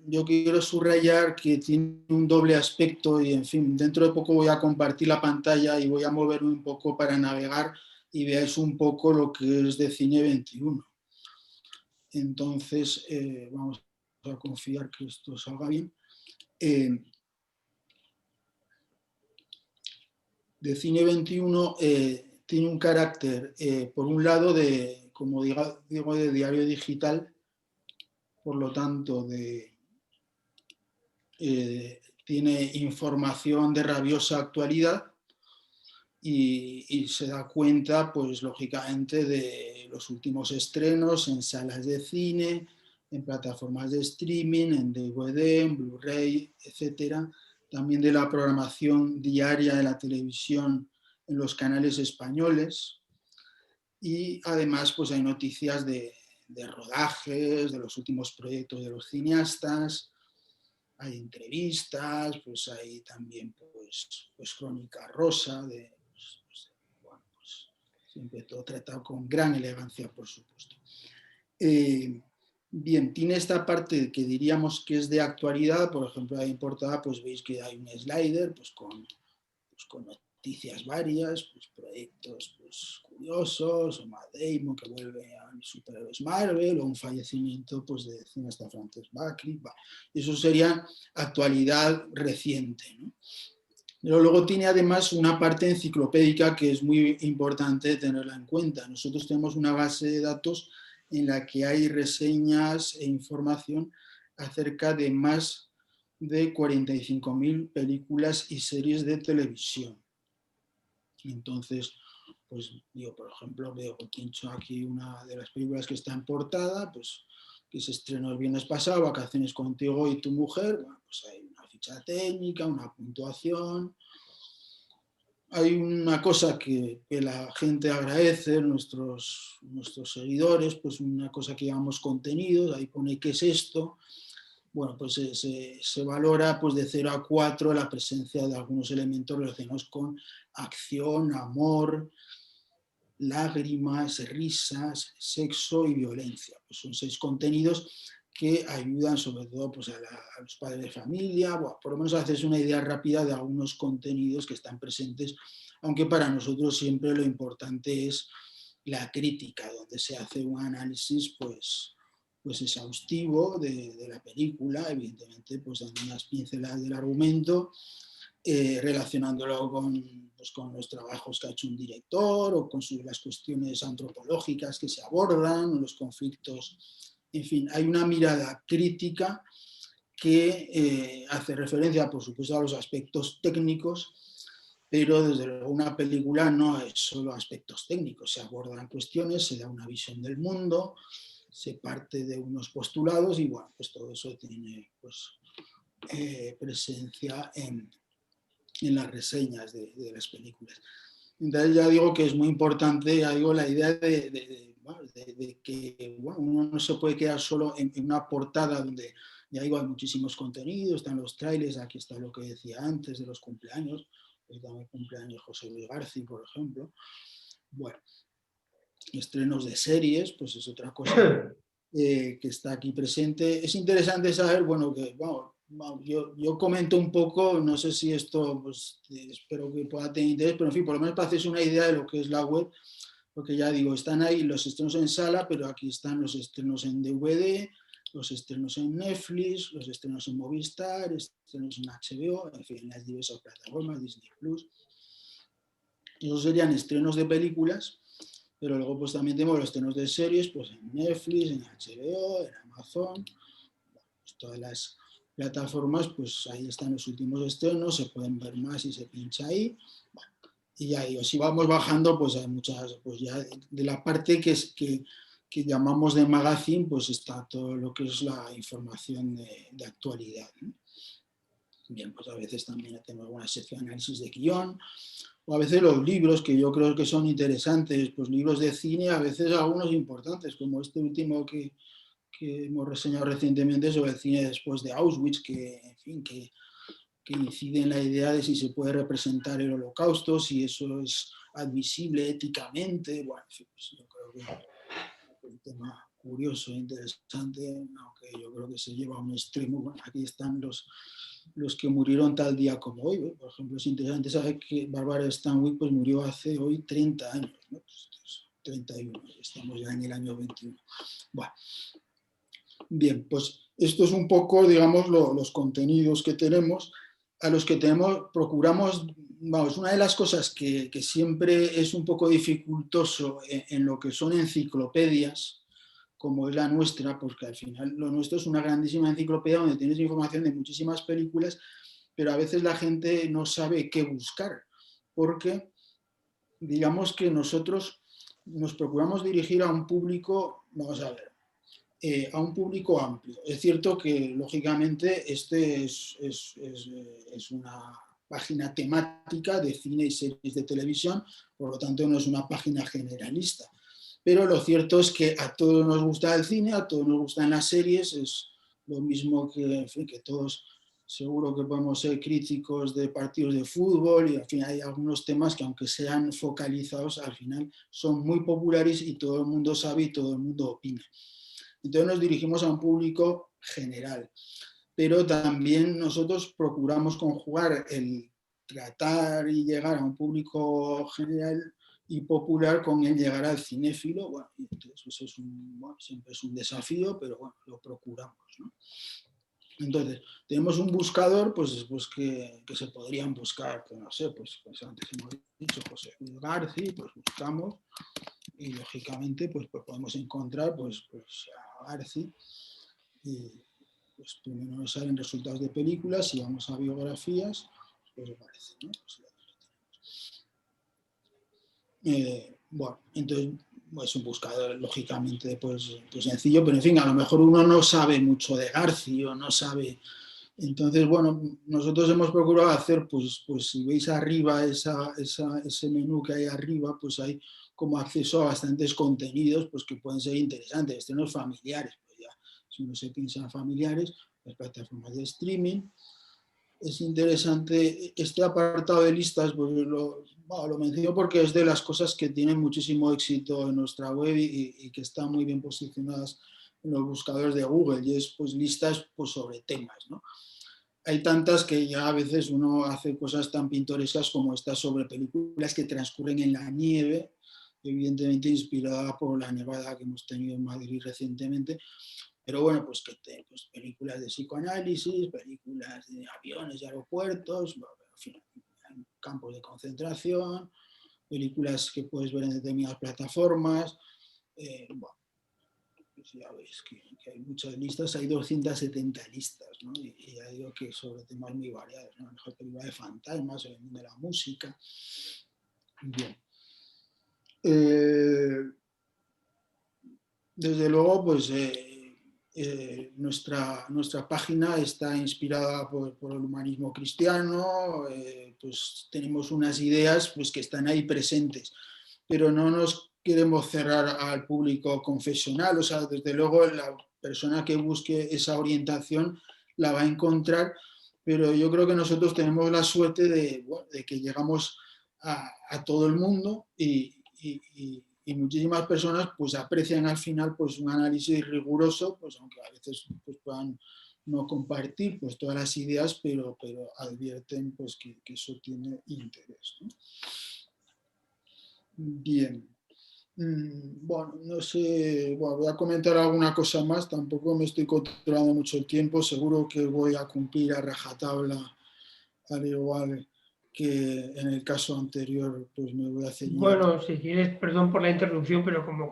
yo quiero subrayar que tiene un doble aspecto y, en fin, dentro de poco voy a compartir la pantalla y voy a moverme un poco para navegar y veáis un poco lo que es de Cine 21. Entonces, vamos a confiar que esto salga bien. De Cine 21 tiene un carácter, por un lado, como digo, de diario digital, por lo tanto, tiene información de rabiosa actualidad y se da cuenta, pues lógicamente, de los últimos estrenos en salas de cine, en plataformas de streaming, en DVD, en Blu-ray, etcétera. También de la programación diaria de la televisión en los canales españoles. Y además pues hay noticias de rodajes, de los últimos proyectos de los cineastas, hay entrevistas, pues hay también pues crónica rosa, siempre todo tratado con gran elegancia, por supuesto. Bien, tiene esta parte que diríamos que es de actualidad, por ejemplo, ahí en portada pues veis que hay un slider pues con noticias varias, pues proyectos pues, curiosos, o Matt Damon que vuelve a superhéroes Marvel, o un fallecimiento pues, de cineasta Francis Bakri. Eso sería actualidad reciente, ¿no? Pero luego tiene además una parte enciclopédica que es muy importante tenerla en cuenta. Nosotros tenemos una base de datos en la que hay reseñas e información acerca de más de 45.000 películas y series de televisión. Entonces, pues yo, por ejemplo, veo pincho aquí una de las películas que está en portada, pues que se estrenó el viernes pasado, Vacaciones contigo y tu mujer. Bueno, pues hay una ficha técnica, una puntuación. Hay una cosa que la gente agradece, nuestros seguidores, pues una cosa que llamamos contenidos, ahí pone qué es esto. Bueno, pues se valora pues de 0 a 4 la presencia de algunos elementos relacionados con acción, amor, lágrimas, risas, sexo y violencia. Pues son 6 contenidos que ayudan sobre todo pues, a los padres de familia, bueno, por lo menos a hacerse una idea rápida de algunos contenidos que están presentes, aunque para nosotros siempre lo importante es la crítica, donde se hace un análisis pues exhaustivo de la película, evidentemente pues dando unas pinceladas del argumento, relacionándolo con los trabajos que ha hecho un director o con las cuestiones antropológicas que se abordan, los conflictos, en fin, hay una mirada crítica que hace referencia, por supuesto, a los aspectos técnicos, pero desde luego una película no es solo aspectos técnicos, se abordan cuestiones, se da una visión del mundo, se parte de unos postulados y bueno, pues todo eso tiene pues, presencia en las reseñas de las películas. Entonces ya digo que es muy importante, ya digo, la idea de que bueno, uno no se puede quedar solo en una portada donde ya digo hay muchísimos contenidos, están los trailers, aquí está lo que decía antes de los cumpleaños, pues también cumpleaños José Luis García, por ejemplo. Bueno, estrenos de series, pues es otra cosa que está aquí presente. Es interesante saber, bueno, que yo comento un poco, no sé si esto, pues espero que pueda tener interés, pero en fin, por lo menos para hacerse una idea de lo que es la web, porque ya digo, están ahí los estrenos en sala, pero aquí están los estrenos en DVD, los estrenos en Netflix, los estrenos en Movistar, estrenos en HBO, en fin, en las diversas plataformas, Disney Plus. Esos serían estrenos de películas, pero luego pues también tenemos los estrenos de series, pues en Netflix, en HBO, en Amazon, pues, todas las plataformas, pues ahí están los últimos estrenos, se pueden ver más si se pincha ahí. Bueno, y ya digo, si vamos bajando, pues hay muchas, pues ya de la parte que llamamos de magazine, pues está todo lo que es la información de actualidad, ¿no? Bien, pues a veces también tenemos alguna sección de análisis de guión, o a veces los libros que yo creo que son interesantes, pues libros de cine, a veces algunos importantes, como este último que hemos reseñado recientemente sobre el cine después de Auschwitz, que, en fin, que incide en la idea de si se puede representar el Holocausto, si eso es admisible éticamente. Bueno, pues yo creo que es un tema curioso e interesante, aunque yo creo que se lleva a un extremo. Bueno, aquí están los que murieron tal día como hoy, ¿eh? Por ejemplo, es interesante saber que Barbara Stanwyck pues, murió hace hoy 30 años, ¿no? Pues, 31, estamos ya en el año 21. Bueno. Bien, pues esto es un poco, digamos, los contenidos que tenemos, a los que procuramos, vamos, una de las cosas que siempre es un poco dificultoso en lo que son enciclopedias, como es la nuestra, porque al final lo nuestro es una grandísima enciclopedia donde tienes información de muchísimas películas, pero a veces la gente no sabe qué buscar, porque digamos que nosotros nos procuramos dirigir a un público, vamos a ver, a un público amplio. Es cierto que, lógicamente, este es una página temática de cine y series de televisión, por lo tanto no es una página generalista. Pero lo cierto es que a todos nos gusta el cine, a todos nos gustan las series, es lo mismo que, en fin, que todos seguro que podemos ser críticos de partidos de fútbol y al final hay algunos temas que aunque sean focalizados, al final son muy populares y todo el mundo sabe y todo el mundo opina. Entonces nos dirigimos a un público general, pero también nosotros procuramos conjugar el tratar y llegar a un público general y popular con el llegar al cinéfilo. Bueno, entonces eso es siempre es un desafío, pero bueno, lo procuramos, ¿no? Entonces, tenemos un buscador pues que se podrían buscar, pues no sé, pues antes hemos dicho José Luis García, pues buscamos y lógicamente pues podemos encontrar pues a García y pues primero nos salen resultados de películas y vamos a biografías, pues aparece, ¿no? Bueno, entonces es un buscador lógicamente pues sencillo, pero en fin, a lo mejor uno no sabe mucho de García o no sabe. Entonces, bueno, nosotros hemos procurado hacer, pues si veis arriba ese menú que hay arriba, pues hay como acceso a bastantes contenidos pues que pueden ser interesantes, estrenos familiares, pues ya, si uno se piensa en familiares, las plataformas de streaming. Es interesante este apartado de listas, pues lo menciono porque es de las cosas que tienen muchísimo éxito en nuestra web y que están muy bien posicionadas en los buscadores de Google, y es pues listas pues, sobre temas, ¿no? Hay tantas que ya a veces uno hace cosas tan pintorescas como estas sobre películas que transcurren en la nieve, evidentemente inspirada por la nevada que hemos tenido en Madrid recientemente, pero bueno, pues películas de psicoanálisis, películas de aviones y aeropuertos, en fin, campos de concentración, películas que puedes ver en determinadas plataformas, bueno, pues ya veis que hay muchas listas, hay 270 listas, ¿no? Y ya digo que sobre temas muy variados, ¿no? A lo mejor películas de fantasmas, sobre el mundo de la música. Bien. Desde luego, pues nuestra página está inspirada por el humanismo cristiano, pues tenemos unas ideas pues, que están ahí presentes, pero no nos queremos cerrar al público confesional, o sea, desde luego la persona que busque esa orientación la va a encontrar, pero yo creo que nosotros tenemos la suerte de que llegamos a todo el mundo y muchísimas personas pues aprecian al final pues un análisis riguroso, pues aunque a veces pues, puedan no compartir pues todas las ideas, pero advierten pues que eso tiene interés, ¿no? Bien. Bueno, no sé, bueno, voy a comentar alguna cosa más, tampoco me estoy controlando mucho el tiempo, seguro que voy a cumplir a rajatabla, al igual que en el caso anterior, pues me voy a ceñir. Bueno, si quieres, perdón por la interrupción, pero como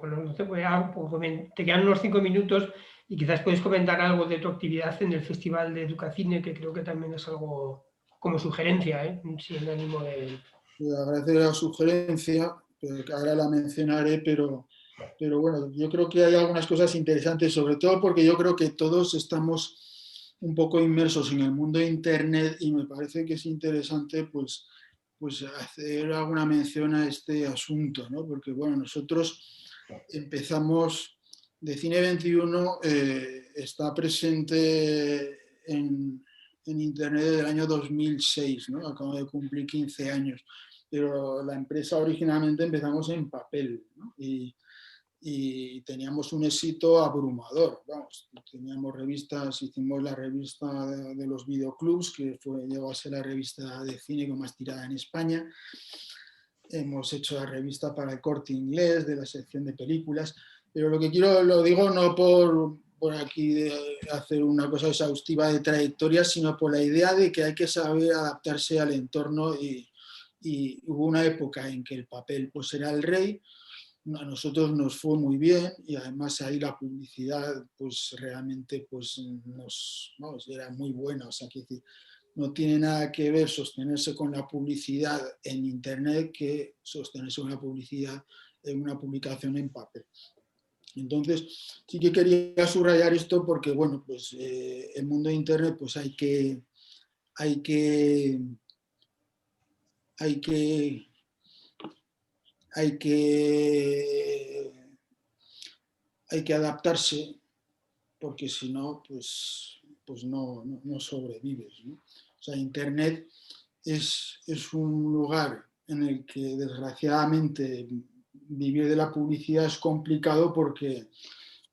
te quedan unos 5 minutos y quizás puedes comentar algo de tu actividad en el Festival de Educacine, que creo que también es algo como sugerencia, sin ánimo de... Agradecer la sugerencia, que ahora la mencionaré, pero bueno, yo creo que hay algunas cosas interesantes, sobre todo porque yo creo que todos estamos un poco inmersos en el mundo de Internet y me parece que es interesante pues hacer alguna mención a este asunto, ¿no? Porque bueno, nosotros empezamos, Decine 21 está presente en Internet desde el año 2006, ¿no? Acabo de cumplir 15 años, pero la empresa originalmente empezamos en papel, ¿no? Y teníamos un éxito abrumador. Vamos, teníamos revistas, hicimos la revista de los videoclubs, que llegó a ser la revista de cine con más tirada en España. Hemos hecho la revista para el Corte Inglés, de la sección de películas, pero lo que quiero, lo digo no por aquí hacer una cosa exhaustiva de trayectoria, sino por la idea de que hay que saber adaptarse al entorno y hubo una época en que el papel pues era el rey. A nosotros nos fue muy bien y además ahí la publicidad pues realmente pues era muy buena, o sea, que no tiene nada que ver sostenerse con la publicidad en Internet que sostenerse con la publicidad en una publicación en papel. Entonces sí que quería subrayar esto porque bueno, pues el mundo de Internet pues hay que adaptarse, porque si no, pues no sobrevives, ¿no? O sea, Internet es un lugar en el que desgraciadamente vivir de la publicidad es complicado porque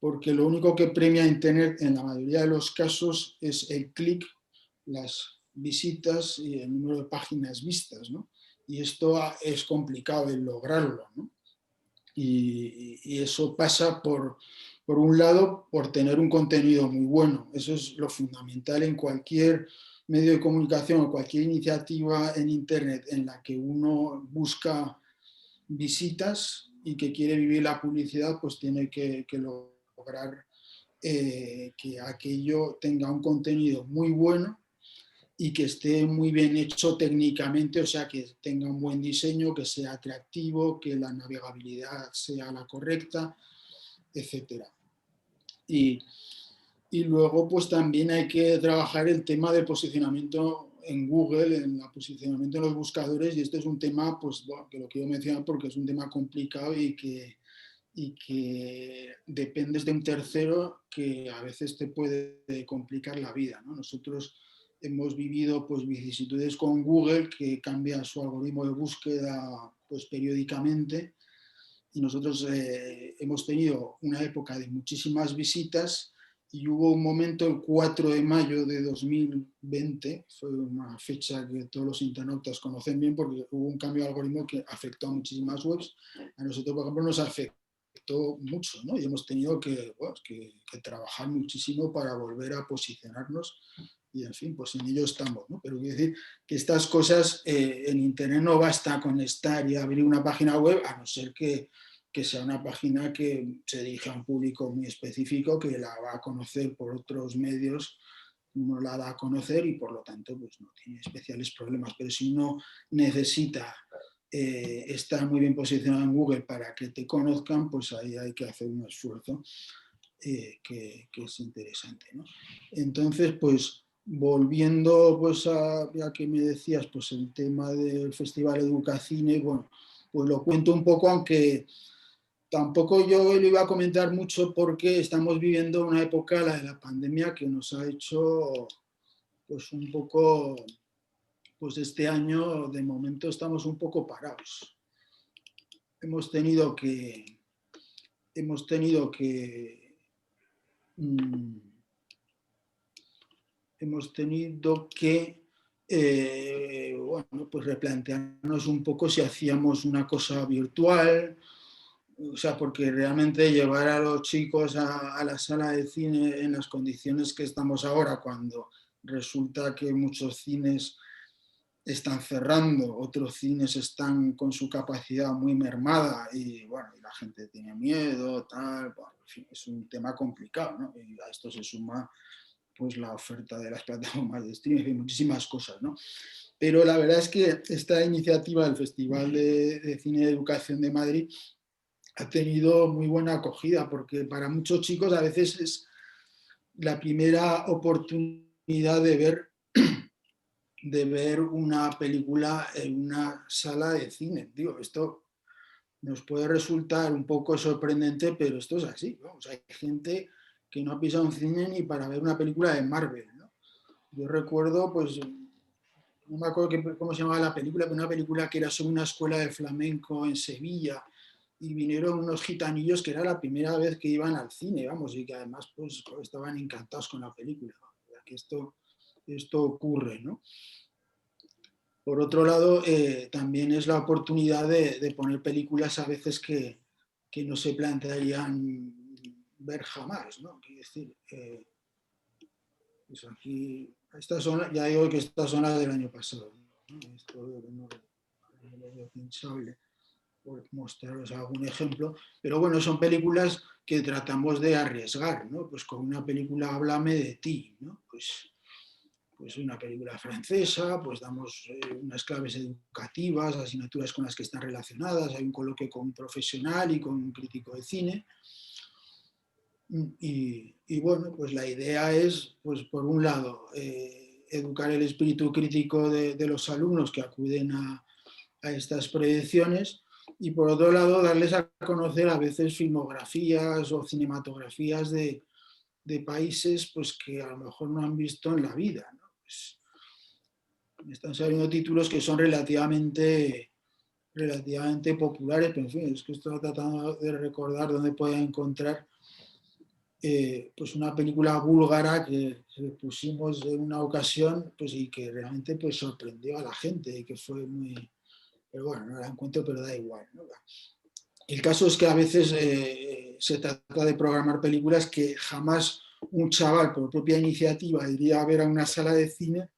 lo único que premia Internet en la mayoría de los casos es el clic, las visitas y el número de páginas vistas, ¿no? Y esto es complicado el lograrlo, ¿no? Y eso pasa por un lado, por tener un contenido muy bueno. Eso es lo fundamental en cualquier medio de comunicación o cualquier iniciativa en Internet en la que uno busca visitas y que quiere vivir la publicidad, pues tiene que lograr que aquello tenga un contenido muy bueno y que esté muy bien hecho técnicamente, o sea, que tenga un buen diseño, que sea atractivo, que la navegabilidad sea la correcta, etc. Y luego, pues también hay que trabajar el tema del posicionamiento en Google, en el posicionamiento en los buscadores, y este es un tema, pues, bueno, que lo quiero mencionar porque es un tema complicado y que dependes de un tercero que a veces te puede complicar la vida, ¿no? Nosotros hemos vivido pues vicisitudes con Google, que cambia su algoritmo de búsqueda pues periódicamente, y nosotros hemos tenido una época de muchísimas visitas y hubo un momento, el 4 de mayo de 2020, fue una fecha que todos los internautas conocen bien porque hubo un cambio de algoritmo que afectó a muchísimas webs. A nosotros, por ejemplo, nos afectó mucho, ¿no? Y hemos tenido que trabajar muchísimo para volver a posicionarnos. Y en fin, pues en ello estamos, ¿no? Pero quiero decir que estas cosas en Internet no basta con estar y abrir una página web, a no ser que sea una página que se dirige a un público muy específico, que la va a conocer por otros medios, uno la da a conocer y por lo tanto pues no tiene especiales problemas. Pero si uno necesita estar muy bien posicionado en Google para que te conozcan, pues ahí hay que hacer un esfuerzo. que es interesante, ¿no? Entonces, pues volviendo pues ya que me decías pues el tema del Festival Educacine, bueno, pues lo cuento un poco, aunque tampoco yo lo iba a comentar mucho porque estamos viviendo una época, la de la pandemia, que nos ha hecho pues un poco, pues este año de momento estamos un poco parados. Hemos tenido que bueno, pues replantearnos un poco si hacíamos una cosa virtual, o sea, porque realmente llevar a los chicos a la sala de cine en las condiciones que estamos ahora, cuando resulta que muchos cines están cerrando, otros cines están con su capacidad muy mermada y bueno, y la gente tiene miedo, tal, bueno, en fin, es un tema complicado, ¿no? Y a esto se suma pues la oferta de las plataformas de streaming y muchísimas cosas, ¿no? Pero la verdad es que esta iniciativa del Festival de Cine de Educación de Madrid ha tenido muy buena acogida, porque para muchos chicos a veces es la primera oportunidad de ver una película en una sala de cine. Digo, esto nos puede resultar un poco sorprendente, pero esto es así, ¿no? O sea, hay gente que no ha pisado un cine ni para ver una película de Marvel, ¿no? Yo recuerdo, pues, no me acuerdo cómo se llamaba la película, pero una película que era sobre una escuela de flamenco en Sevilla, y vinieron unos gitanillos que era la primera vez que iban al cine, vamos, y que además pues estaban encantados con la película, ¿no? Que esto ocurre, ¿no? Por otro lado, también es la oportunidad de poner películas a veces que no se plantearían ver jamás, ¿no? Quiero decir, pues aquí, ya digo que estas son las del año pasado, ¿no? Esto no es pensable, por mostraros algún ejemplo, pero bueno, son películas que tratamos de arriesgar, ¿no? Pues con una película Háblame de ti, ¿no? Pues una película francesa, pues damos unas claves educativas, asignaturas con las que están relacionadas, hay un coloquio con un profesional y con un crítico de cine. Y bueno, pues la idea es, pues por un lado, educar el espíritu crítico de los alumnos que acuden a estas proyecciones, y por otro lado, darles a conocer a veces filmografías o cinematografías de países pues, que a lo mejor no han visto en la vida, ¿no? Pues, están saliendo títulos que son relativamente populares, pero en fin, es que estoy tratando de recordar dónde pueda encontrar pues una película búlgara que pusimos en una ocasión pues, y que realmente pues, sorprendió a la gente y que fue muy... Pero bueno, no la encuentro, pero da igual, ¿no? El caso es que a veces se trata de programar películas que jamás un chaval por propia iniciativa iría a ver a una sala de cine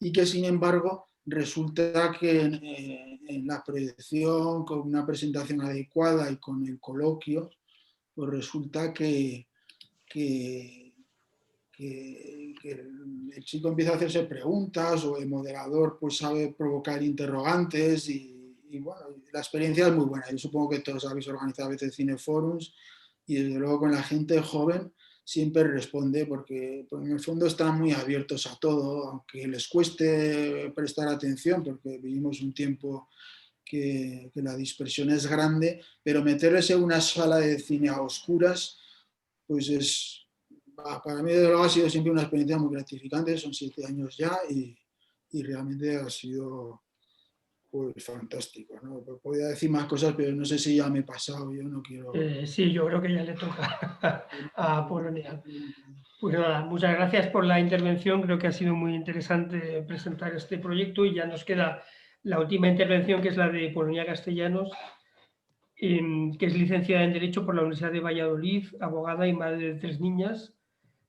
y que sin embargo resulta que en la proyección, con una presentación adecuada y con el coloquio, pues resulta que el chico empieza a hacerse preguntas o el moderador pues sabe provocar interrogantes y bueno, la experiencia es muy buena. Yo supongo que todos habéis organizado a veces cineforums y desde luego con la gente joven siempre responde porque en el fondo están muy abiertos a todo, aunque les cueste prestar atención porque vivimos un tiempo que la dispersión es grande, pero meterles en una sala de cine a oscuras pues para mí desde luego ha sido siempre una experiencia muy gratificante, son 7 años ya y realmente ha sido pues fantástico, ¿no? Podría decir más cosas, pero no sé si ya me he pasado, yo no quiero... Sí, yo creo que ya le toca a Polonia. Pues nada, muchas gracias por la intervención, creo que ha sido muy interesante presentar este proyecto y ya nos queda la última intervención, que es la de Polonia Castellanos, que es licenciada en Derecho por la Universidad de Valladolid, abogada y madre de 3 niñas.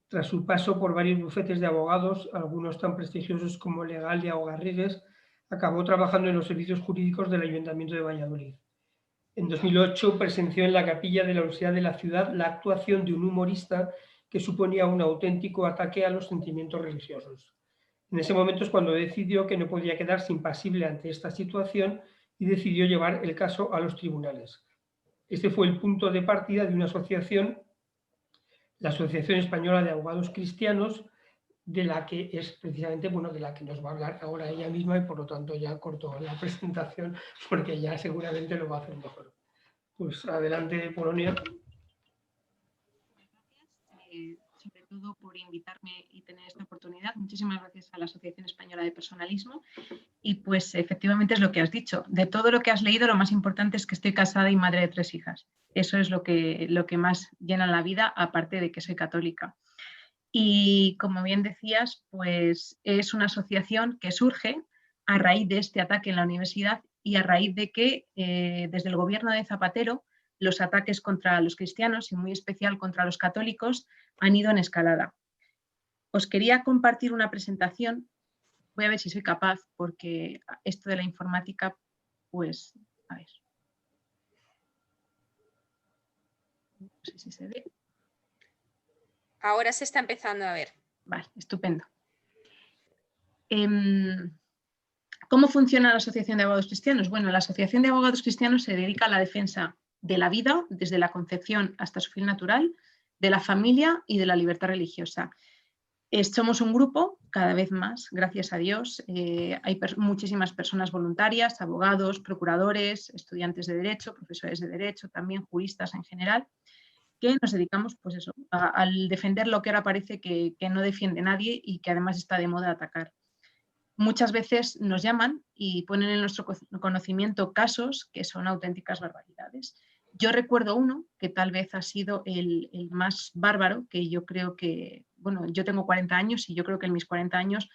Tras su paso por varios bufetes de abogados, algunos tan prestigiosos como Legal o Garrigues, acabó trabajando en los servicios jurídicos del Ayuntamiento de Valladolid. En 2008 presenció en la capilla de la Universidad de la Ciudad la actuación de un humorista que suponía un auténtico ataque a los sentimientos religiosos. En ese momento es cuando decidió que no podía quedarse impasible ante esta situación y decidió llevar el caso a los tribunales. Este fue el punto de partida de una asociación la Asociación Española de Abogados Cristianos, de la que es precisamente, bueno, de la que nos va a hablar ahora ella misma, y por lo tanto ya corto la presentación porque ya seguramente lo va a hacer mejor. Pues adelante, Polonia. Sobre todo por invitarme y tener esta oportunidad. Muchísimas gracias a la Asociación Española de Personalismo. Y pues efectivamente es lo que has dicho. De todo lo que has leído, lo más importante es que estoy casada y madre de 3 hijas. Eso es lo que más llena la vida, aparte de que soy católica. Y como bien decías, pues es una asociación que surge a raíz de este ataque en la universidad y a raíz de que desde el gobierno de Zapatero los ataques contra los cristianos y muy especial contra los católicos han ido en escalada. Os quería compartir una presentación, voy a ver si soy capaz, porque esto de la informática, pues, a ver. No sé si se ve. Ahora se está empezando a ver. Vale, estupendo. ¿Cómo funciona la Asociación de Abogados Cristianos? Bueno, la Asociación de Abogados Cristianos se dedica a la defensa de la vida, desde la concepción hasta su fin natural, de la familia y de la libertad religiosa. Somos un grupo, cada vez más, gracias a Dios. Hay muchísimas personas voluntarias, abogados, procuradores, estudiantes de Derecho, profesores de Derecho, también juristas en general, que nos dedicamos pues eso, al defender lo que ahora parece que no defiende nadie y que además está de moda atacar. Muchas veces nos llaman y ponen en nuestro conocimiento casos que son auténticas barbaridades. Yo recuerdo uno que tal vez ha sido el más bárbaro, que yo creo que, bueno, yo tengo 40 años y yo creo que en mis 40 años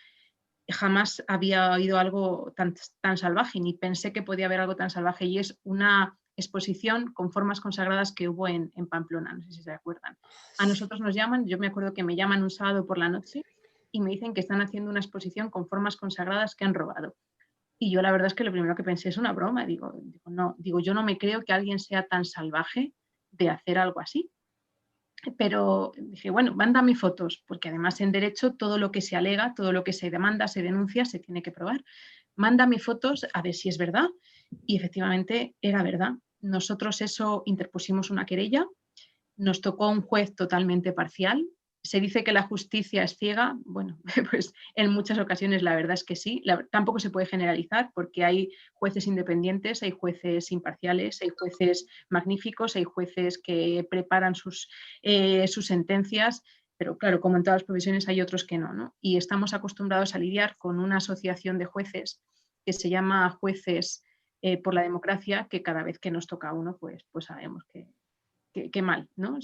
jamás había oído algo tan salvaje, ni pensé que podía haber algo tan salvaje, y es una exposición con formas consagradas que hubo en Pamplona, no sé si se acuerdan. A nosotros nos llaman, yo me acuerdo que me llaman un sábado por la noche y me dicen que están haciendo una exposición con formas consagradas que han robado. Y yo la verdad es que lo primero que pensé es una broma. Digo, yo no me creo que alguien sea tan salvaje de hacer algo así. Pero dije, bueno, mándame fotos, porque además en derecho todo lo que se alega, todo lo que se demanda, se denuncia, se tiene que probar. Mándame fotos a ver si es verdad. Y efectivamente era verdad. Nosotros eso interpusimos una querella, nos tocó un juez totalmente parcial. Se dice que la justicia es ciega. Bueno, pues en muchas ocasiones la verdad es que sí. Tampoco se puede generalizar porque hay jueces independientes, hay jueces imparciales, hay jueces magníficos, hay jueces que preparan sus sentencias, pero claro, como en todas las profesiones hay otros que no, ¿no? Y estamos acostumbrados a lidiar con una asociación de jueces que se llama Jueces por la Democracia, que cada vez que nos toca a uno, pues sabemos que mal, ¿no?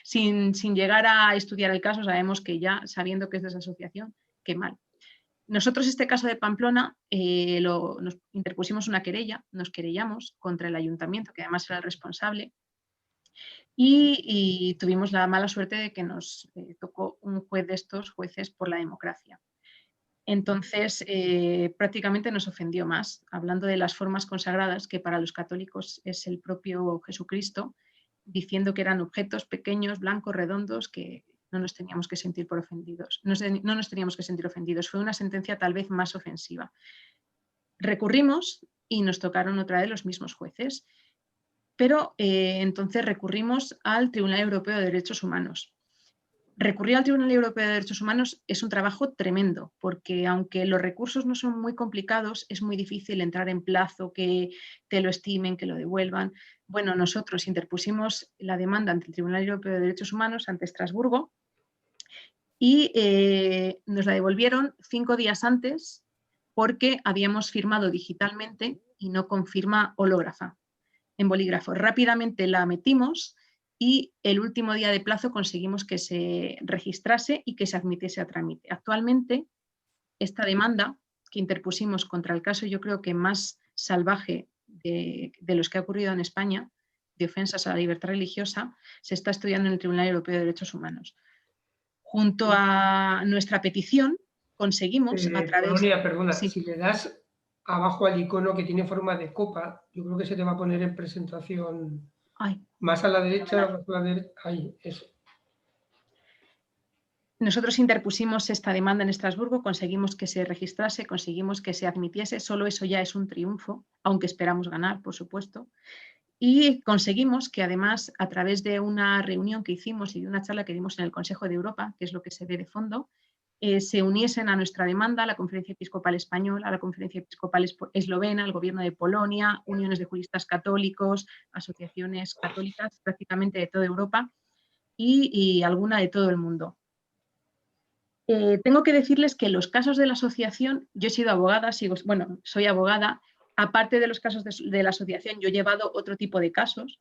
Sin llegar a estudiar el caso, sabemos que ya, sabiendo que es de esa asociación, que mal. Nosotros este caso de Pamplona nos interpusimos una querella, nos querellamos contra el ayuntamiento, que además era el responsable, y tuvimos la mala suerte de que nos tocó un juez de estos Jueces por la Democracia. Entonces, prácticamente nos ofendió más, hablando de las formas consagradas, que para los católicos es el propio Jesucristo, diciendo que eran objetos pequeños, blancos, redondos, que no nos teníamos que sentir ofendidos. No nos teníamos que sentir ofendidos. Fue una sentencia tal vez más ofensiva. Recurrimos y nos tocaron otra vez los mismos jueces, pero entonces recurrimos al Tribunal Europeo de Derechos Humanos. Recurrir al Tribunal Europeo de Derechos Humanos es un trabajo tremendo, porque aunque los recursos no son muy complicados, es muy difícil entrar en plazo, que te lo estimen, que lo devuelvan. Bueno, nosotros interpusimos la demanda ante el Tribunal Europeo de Derechos Humanos, ante Estrasburgo, y nos la devolvieron 5 días antes porque habíamos firmado digitalmente y no con firma hológrafa en bolígrafo. Rápidamente la metimos y el último día de plazo conseguimos que se registrase y que se admitiese a trámite. Actualmente, esta demanda que interpusimos contra el caso, yo creo que más salvaje de los que ha ocurrido en España, de ofensas a la libertad religiosa, se está estudiando en el Tribunal Europeo de Derechos Humanos. Junto a nuestra petición, conseguimos a través... Polonia, perdona, sí. Si le das abajo al icono que tiene forma de copa, yo creo que se te va a poner en presentación... Ay. Más a la derecha, ahí, eso. Nosotros interpusimos esta demanda en Estrasburgo, conseguimos que se registrase, conseguimos que se admitiese, solo eso ya es un triunfo, aunque esperamos ganar, por supuesto. Y conseguimos que además, a través de una reunión que hicimos y de una charla que dimos en el Consejo de Europa, que es lo que se ve de fondo, se uniesen a nuestra demanda la Conferencia Episcopal Española, la Conferencia Episcopal Eslovena, el Gobierno de Polonia, uniones de juristas católicos, asociaciones católicas prácticamente de toda Europa y alguna de todo el mundo. Tengo que decirles que los casos de la asociación, yo he sido abogada, soy abogada, aparte de los casos de la asociación, yo he llevado otro tipo de casos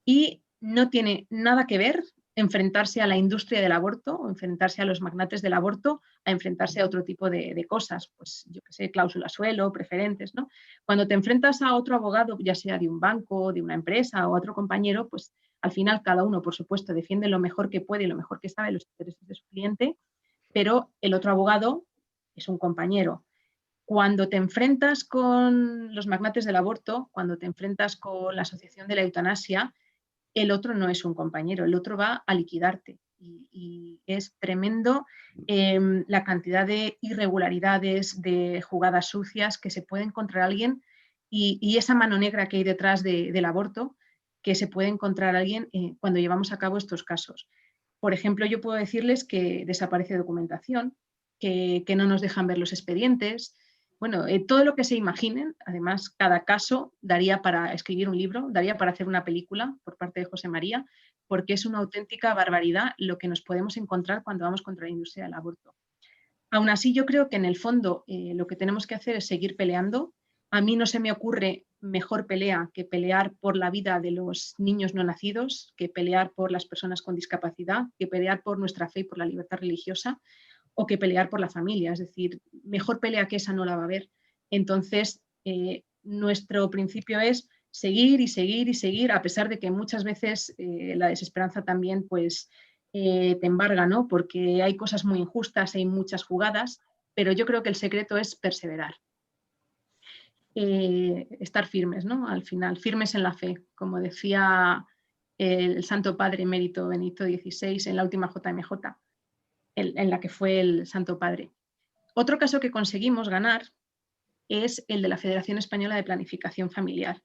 y no tiene nada que ver enfrentarse a la industria del aborto o enfrentarse a los magnates del aborto a enfrentarse a otro tipo de cosas, pues yo qué sé, cláusula suelo, preferentes, ¿no? Cuando te enfrentas a otro abogado, ya sea de un banco, de una empresa o a otro compañero, pues al final cada uno, por supuesto, defiende lo mejor que puede y lo mejor que sabe los intereses de su cliente, pero el otro abogado es un compañero. Cuando te enfrentas con los magnates del aborto, cuando te enfrentas con la Asociación de la Eutanasia, el otro no es un compañero, el otro va a liquidarte. Y es tremendo la cantidad de irregularidades, de jugadas sucias que se puede encontrar alguien y esa mano negra que hay detrás del aborto que se puede encontrar alguien cuando llevamos a cabo estos casos. Por ejemplo, yo puedo decirles que desaparece documentación, que no nos dejan ver los expedientes. Bueno, todo lo que se imaginen, además cada caso daría para escribir un libro, daría para hacer una película por parte de José María, porque es una auténtica barbaridad lo que nos podemos encontrar cuando vamos contra la industria del aborto. Aún así, yo creo que en el fondo lo que tenemos que hacer es seguir peleando. A mí no se me ocurre mejor pelea que pelear por la vida de los niños no nacidos, que pelear por las personas con discapacidad, que pelear por nuestra fe y por la libertad religiosa, o que pelear por la familia, es decir, mejor pelea que esa no la va a haber. Entonces, nuestro principio es seguir y seguir y seguir, a pesar de que muchas veces la desesperanza también pues, te embarga, ¿no? Porque hay cosas muy injustas, hay muchas jugadas, pero yo creo que el secreto es perseverar. Estar firmes, ¿no? Al final, firmes en la fe, como decía el Santo Padre Emérito Benedicto XVI en la última JMJ. En la que fue el Santo Padre. Otro caso que conseguimos ganar es el de la Federación Española de Planificación Familiar.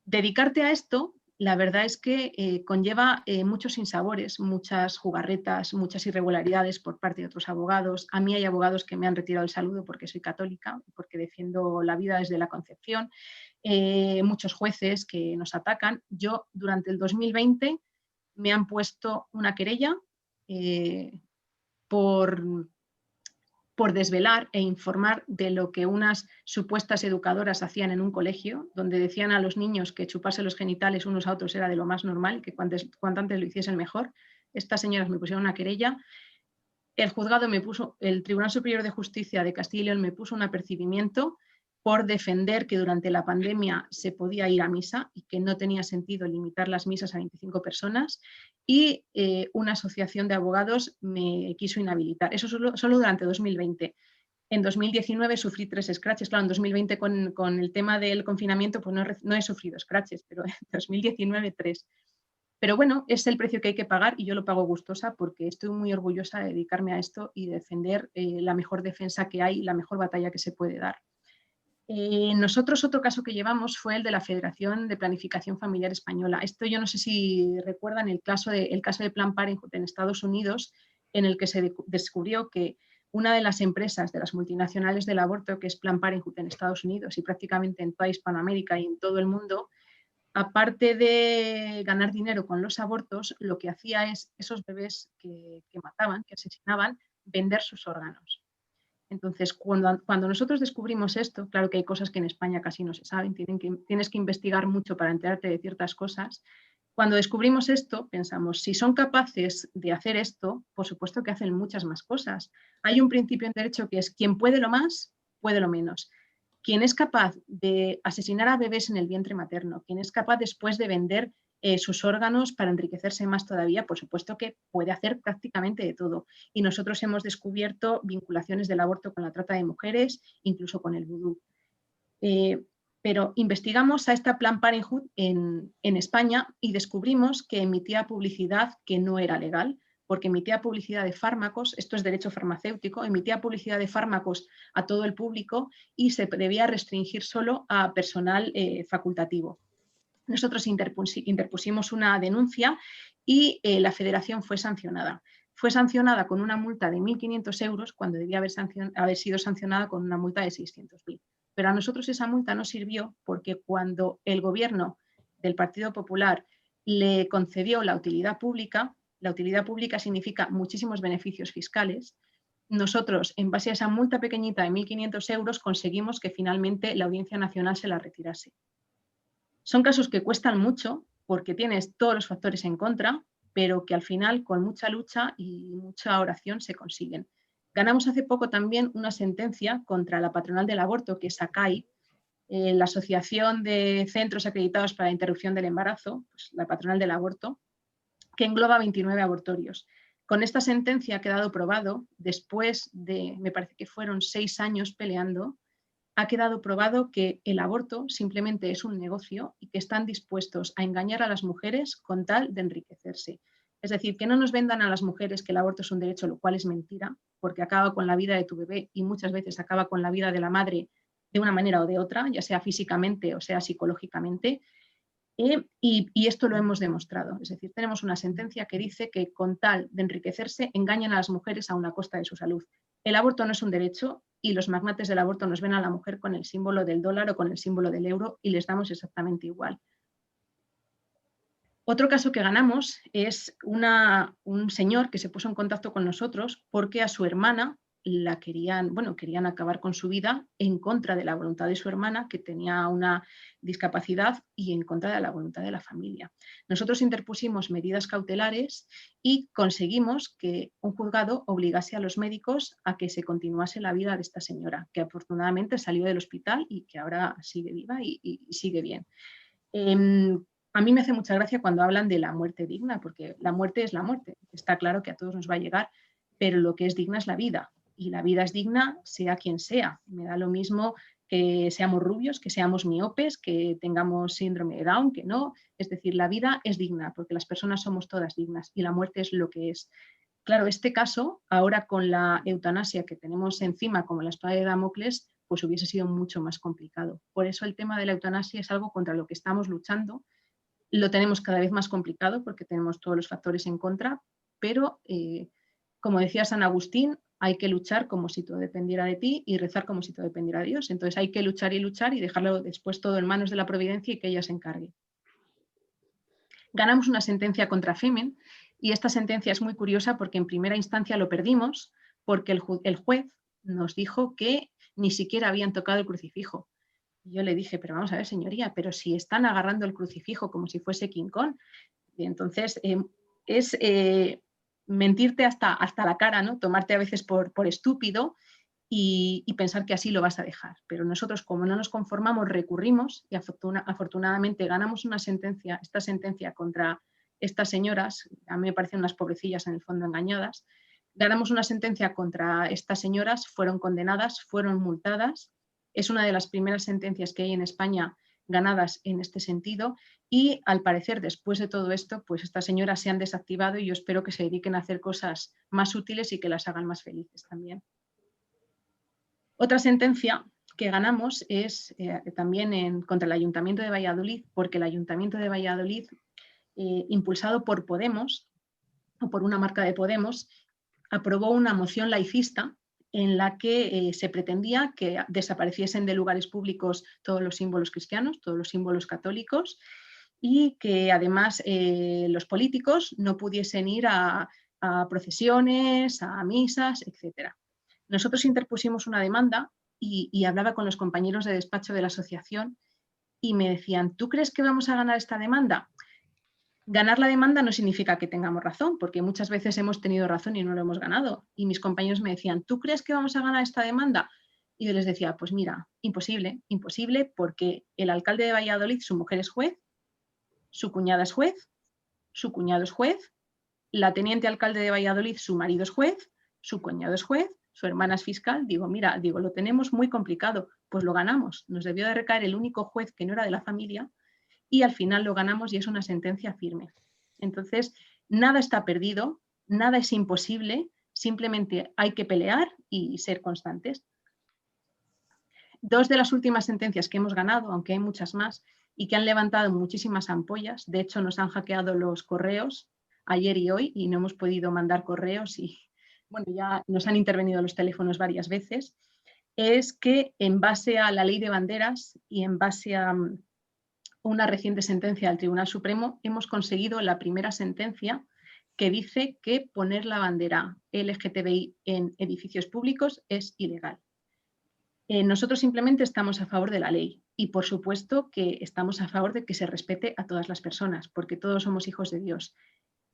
Dedicarte a esto, la verdad es que conlleva muchos sinsabores, muchas jugarretas, muchas irregularidades por parte de otros abogados. A mí hay abogados que me han retirado el saludo porque soy católica, porque defiendo la vida desde la concepción. Muchos jueces que nos atacan. Yo, durante el 2020, me han puesto una querella por desvelar e informar de lo que unas supuestas educadoras hacían en un colegio, donde decían a los niños que chuparse los genitales unos a otros era de lo más normal, que cuanto antes lo hiciesen mejor. Estas señoras me pusieron una querella. El juzgado me puso, el Tribunal Superior de Justicia de Castilla y León me puso un apercibimiento por defender que durante la pandemia se podía ir a misa y que no tenía sentido limitar las misas a 25 personas, y una asociación de abogados me quiso inhabilitar. Eso solo durante 2020. En 2019 sufrí 3 scratches. Claro, en 2020 con el tema del confinamiento pues no he sufrido scratches, pero en 2019 3. Pero bueno, es el precio que hay que pagar y yo lo pago gustosa porque estoy muy orgullosa de dedicarme a esto y defender la mejor defensa que hay, la mejor batalla que se puede dar. Nosotros otro caso que llevamos fue el de la Federación de Planificación Familiar Española. Esto yo no sé si recuerdan el caso de Planned Parenthood en Estados Unidos, en el que se descubrió que una de las empresas de las multinacionales del aborto, que es Planned Parenthood en Estados Unidos y prácticamente en toda Hispanoamérica y en todo el mundo, aparte de ganar dinero con los abortos, lo que hacía es esos bebés que mataban, que asesinaban, vender sus órganos. Entonces, cuando nosotros descubrimos esto, claro que hay cosas que en España casi no se saben, tienes que investigar mucho para enterarte de ciertas cosas. Cuando descubrimos esto, pensamos, si son capaces de hacer esto, por supuesto que hacen muchas más cosas. Hay un principio en derecho que es quien puede lo más, puede lo menos. Quien es capaz de asesinar a bebés en el vientre materno, quien es capaz después de vender sus órganos para enriquecerse más todavía, por supuesto que puede hacer prácticamente de todo. Y nosotros hemos descubierto vinculaciones del aborto con la trata de mujeres, incluso con el vudú. Pero investigamos a esta Planned Parenthood en España y descubrimos que emitía publicidad que no era legal, porque emitía publicidad de fármacos, esto es derecho farmacéutico, emitía publicidad de fármacos a todo el público y se debía restringir solo a personal facultativo. nosotros interpusimos una denuncia y la federación fue sancionada. Fue sancionada con una multa de 1.500 euros cuando debía haber sido sancionada con una multa de 600.000. Pero a nosotros esa multa no sirvió porque cuando el gobierno del Partido Popular le concedió la utilidad pública significa muchísimos beneficios fiscales. Nosotros, en base a esa multa pequeñita de 1.500 euros, conseguimos que finalmente la Audiencia Nacional se la retirase. Son casos que cuestan mucho porque tienes todos los factores en contra, pero que al final con mucha lucha y mucha oración se consiguen. Ganamos hace poco también una sentencia contra la patronal del aborto, que es ACAI, la Asociación de Centros Acreditados para la Interrupción del Embarazo, pues la patronal del aborto, que engloba 29 abortorios. Con esta sentencia ha quedado probado, después de, me parece que fueron 6 años peleando, ha quedado probado que el aborto simplemente es un negocio y que están dispuestos a engañar a las mujeres con tal de enriquecerse. Es decir, que no nos vendan a las mujeres que el aborto es un derecho, lo cual es mentira, porque acaba con la vida de tu bebé y muchas veces acaba con la vida de la madre de una manera o de otra, ya sea físicamente o sea psicológicamente. Y esto lo hemos demostrado. Es decir, tenemos una sentencia que dice que con tal de enriquecerse engañan a las mujeres a una costa de su salud. El aborto no es un derecho y los magnates del aborto nos ven a la mujer con el símbolo del dólar o con el símbolo del euro y les damos exactamente igual. Otro caso que ganamos es un señor que se puso en contacto con nosotros porque a su hermana la querían acabar con su vida en contra de la voluntad de su hermana, que tenía una discapacidad, y en contra de la voluntad de la familia. Nosotros interpusimos medidas cautelares y conseguimos que un juzgado obligase a los médicos a que se continuase la vida de esta señora, que afortunadamente salió del hospital y que ahora sigue viva y sigue bien. A mí me hace mucha gracia cuando hablan de la muerte digna, porque la muerte es la muerte. Está claro que a todos nos va a llegar, pero lo que es digna es la vida. Y la vida es digna sea quien sea. Me da lo mismo que seamos rubios, que seamos miopes, que tengamos síndrome de Down, que no. Es decir, la vida es digna porque las personas somos todas dignas y la muerte es lo que es. Claro, este caso, ahora con la eutanasia que tenemos encima como la espada de Damocles, pues hubiese sido mucho más complicado. Por eso el tema de la eutanasia es algo contra lo que estamos luchando. Lo tenemos cada vez más complicado porque tenemos todos los factores en contra, pero como decía San Agustín, hay que luchar como si todo dependiera de ti y rezar como si todo dependiera de Dios. Entonces hay que luchar y dejarlo después todo en manos de la providencia y que ella se encargue. Ganamos una sentencia contra Femen y esta sentencia es muy curiosa porque en primera instancia lo perdimos porque el juez nos dijo que ni siquiera habían tocado el crucifijo. Y yo le dije, pero vamos a ver, señoría, pero si están agarrando el crucifijo como si fuese King Kong. Y entonces es mentirte hasta la cara, ¿no? Tomarte a veces por estúpido y pensar que así lo vas a dejar. Pero nosotros, como no nos conformamos, recurrimos y afortunadamente ganamos esta sentencia contra estas señoras. A mí me parecen unas pobrecillas en el fondo engañadas. Ganamos una sentencia contra estas señoras, fueron condenadas, fueron multadas. Es una de las primeras sentencias que hay en España ganadas en este sentido y al parecer después de todo esto pues estas señoras se han desactivado y yo espero que se dediquen a hacer cosas más útiles y que las hagan más felices también. Otra sentencia que ganamos es también contra el Ayuntamiento de Valladolid, porque el Ayuntamiento de Valladolid, impulsado por Podemos o por una marca de Podemos, aprobó una moción laicista en la que se pretendía que desapareciesen de lugares públicos todos los símbolos cristianos, todos los símbolos católicos y que además los políticos no pudiesen ir a procesiones, a misas, etc. Nosotros interpusimos una demanda y hablaba con los compañeros de despacho de la asociación y me decían, ¿tú crees que vamos a ganar esta demanda? Ganar la demanda no significa que tengamos razón, porque muchas veces hemos tenido razón y no lo hemos ganado. Y mis compañeros me decían, ¿tú crees que vamos a ganar esta demanda? Y yo les decía, pues mira, imposible, imposible, porque el alcalde de Valladolid, su mujer es juez, su cuñada es juez, su cuñado es juez, la teniente alcalde de Valladolid, su marido es juez, su cuñado es juez, su hermana es fiscal. Digo, mira, lo tenemos muy complicado, pues lo ganamos. Nos debió de recaer el único juez que no era de la familia, y al final lo ganamos y es una sentencia firme. Entonces, nada está perdido, nada es imposible, simplemente hay que pelear y ser constantes. Dos de las últimas sentencias que hemos ganado, aunque hay muchas más, y que han levantado muchísimas ampollas. De hecho, nos han hackeado los correos ayer y hoy y no hemos podido mandar correos y bueno, ya nos han intervenido los teléfonos varias veces. Es que en base a la ley de banderas y en base a una reciente sentencia del Tribunal Supremo, hemos conseguido la primera sentencia que dice que poner la bandera LGTBI en edificios públicos es ilegal. Nosotros simplemente estamos a favor de la ley y por supuesto que estamos a favor de que se respete a todas las personas, porque todos somos hijos de Dios.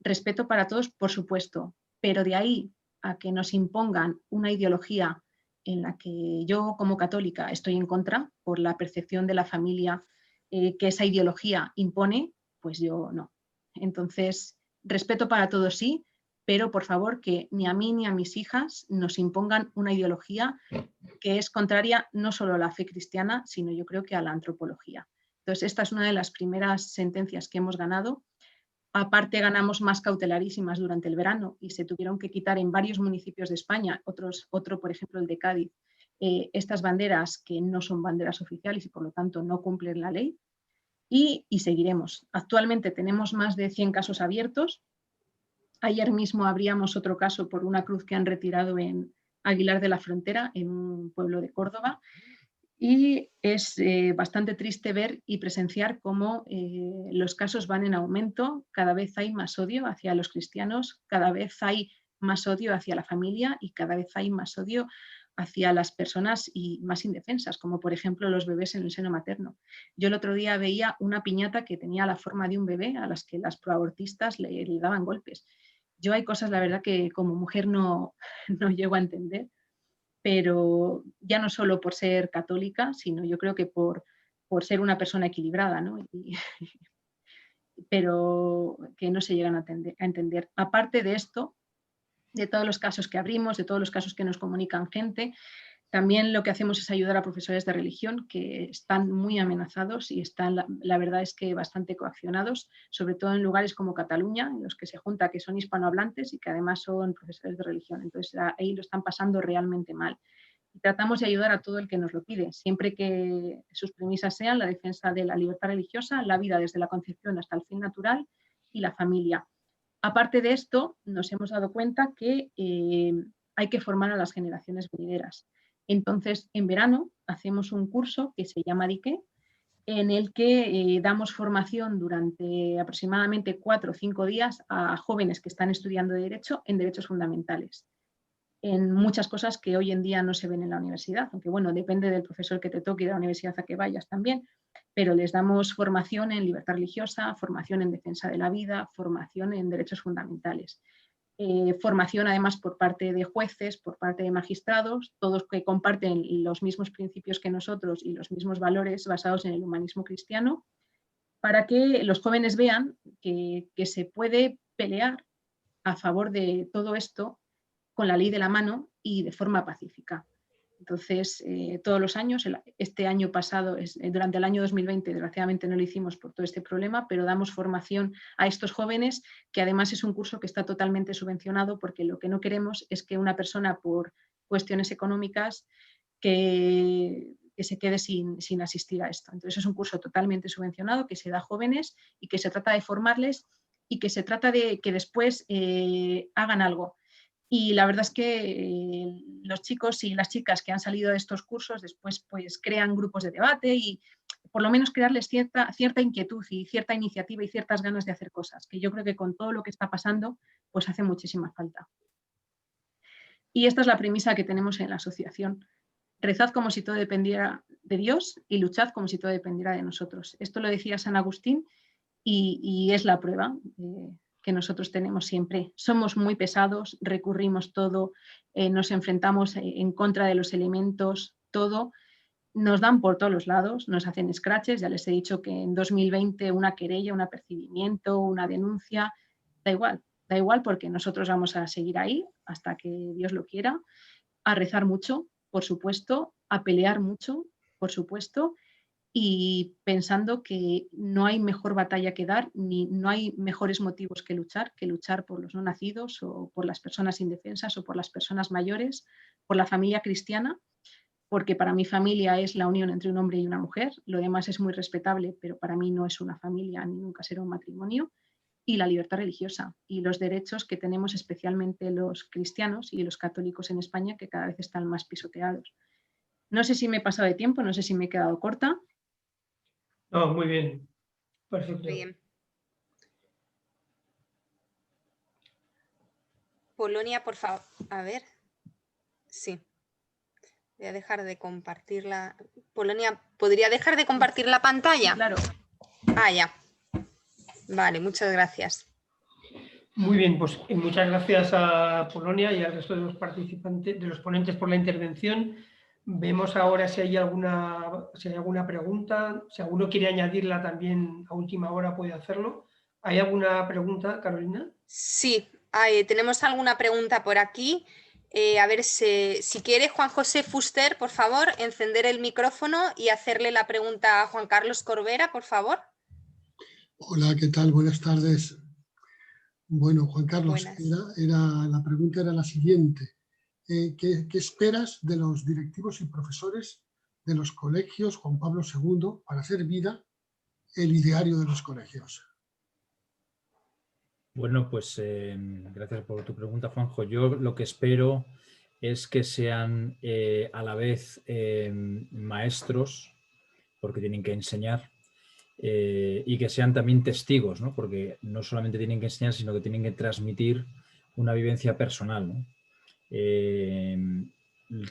Respeto para todos, por supuesto, pero de ahí a que nos impongan una ideología en la que yo como católica estoy en contra por la percepción de la familia que esa ideología impone, pues yo no. Entonces, respeto para todos sí, pero por favor que ni a mí ni a mis hijas nos impongan una ideología que es contraria no solo a la fe cristiana, sino yo creo que a la antropología. Entonces, esta es una de las primeras sentencias que hemos ganado. Aparte, ganamos más cautelarísimas durante el verano y se tuvieron que quitar en varios municipios de España, otro por ejemplo el de Cádiz, estas banderas que no son banderas oficiales y por lo tanto no cumplen la ley. Y seguiremos. Actualmente tenemos más de 100 casos abiertos. Ayer mismo abríamos otro caso por una cruz que han retirado en Aguilar de la Frontera, en un pueblo de Córdoba. Y es bastante triste ver y presenciar cómo los casos van en aumento. Cada vez hay más odio hacia los cristianos, cada vez hay más odio hacia la familia y cada vez hay más odio hacia las personas y más indefensas, como por ejemplo los bebés en el seno materno. Yo el otro día veía una piñata que tenía la forma de un bebé a las que las proabortistas le daban golpes. Yo hay cosas, la verdad, que como mujer no llego a entender, pero ya no solo por ser católica, sino yo creo que por ser una persona equilibrada, ¿no? Pero que no se llegan a entender. Aparte de esto, de todos los casos que abrimos, de todos los casos que nos comunican gente, también lo que hacemos es ayudar a profesores de religión que están muy amenazados y están, la verdad es que bastante coaccionados, sobre todo en lugares como Cataluña, en los que se junta que son hispanohablantes y que además son profesores de religión. Entonces ahí lo están pasando realmente mal. Y tratamos de ayudar a todo el que nos lo pide, siempre que sus premisas sean la defensa de la libertad religiosa, la vida desde la concepción hasta el fin natural y la familia. Aparte de esto, nos hemos dado cuenta que hay que formar a las generaciones venideras. Entonces, en verano hacemos un curso que se llama Dique, en el que damos formación durante aproximadamente 4 o 5 días a jóvenes que están estudiando Derecho en derechos fundamentales, en muchas cosas que hoy en día no se ven en la universidad, aunque bueno, depende del profesor que te toque y de la universidad a que vayas también, pero les damos formación en libertad religiosa, formación en defensa de la vida, formación en derechos fundamentales. Formación además por parte de jueces, por parte de magistrados, todos que comparten los mismos principios que nosotros y los mismos valores basados en el humanismo cristiano, para que los jóvenes vean que se puede pelear a favor de todo esto con la ley de la mano y de forma pacífica. Entonces, todos los años, este año pasado, durante el año 2020, desgraciadamente no lo hicimos por todo este problema, pero damos formación a estos jóvenes, que además es un curso que está totalmente subvencionado, porque lo que no queremos es que una persona por cuestiones económicas que se quede sin asistir a esto. Entonces, es un curso totalmente subvencionado que se da a jóvenes y que se trata de formarles y que se trata de que después hagan algo. Y la verdad es que los chicos y las chicas que han salido de estos cursos después pues crean grupos de debate y por lo menos crearles cierta inquietud y cierta iniciativa y ciertas ganas de hacer cosas, que yo creo que con todo lo que está pasando pues hace muchísima falta. Y esta es la premisa que tenemos en la asociación. Rezad como si todo dependiera de Dios y luchad como si todo dependiera de nosotros. Esto lo decía San Agustín y es la prueba que nosotros tenemos siempre. Somos muy pesados, recurrimos todo, nos enfrentamos en contra de los elementos, todo. Nos dan por todos los lados, nos hacen scratches. Ya les he dicho que en 2020 una querella, un apercibimiento, una denuncia, da igual porque nosotros vamos a seguir ahí hasta que Dios lo quiera, a rezar mucho, por supuesto, a pelear mucho, por supuesto, y pensando que no hay mejor batalla que dar, ni no hay mejores motivos que luchar por los no nacidos o por las personas indefensas o por las personas mayores, por la familia cristiana, porque para mi familia es la unión entre un hombre y una mujer, lo demás es muy respetable, pero para mí no es una familia ni nunca será un matrimonio, y la libertad religiosa y los derechos que tenemos especialmente los cristianos y los católicos en España, que cada vez están más pisoteados. No sé si me he pasado de tiempo, no sé si me he quedado corta. No, muy bien. Perfecto. Bien. Polonia, por favor. A ver. Sí. Voy a dejar de compartirla. Polonia, ¿podría dejar de compartir la pantalla? Sí, claro. Ah, ya. Vale, muchas gracias. Muy bien, pues muchas gracias a Polonia y al resto de los participantes, de los ponentes por la intervención. Vemos ahora si hay alguna pregunta. Si alguno quiere añadirla también a última hora puede hacerlo. ¿Hay alguna pregunta, Carolina? Sí, tenemos alguna pregunta por aquí. A ver, si quiere Juan José Fuster, por favor, encender el micrófono y hacerle la pregunta a Juan Carlos Corbera, por favor. Hola, ¿qué tal? Buenas tardes. Bueno, Juan Carlos, la pregunta era la siguiente. ¿Qué esperas de los directivos y profesores de los colegios Juan Pablo II para hacer vida el ideario de los colegios? Bueno, pues gracias por tu pregunta, Juanjo. Yo lo que espero es que sean a la vez maestros, porque tienen que enseñar, y que sean también testigos, ¿no? Porque no solamente tienen que enseñar, sino que tienen que transmitir una vivencia personal, ¿no?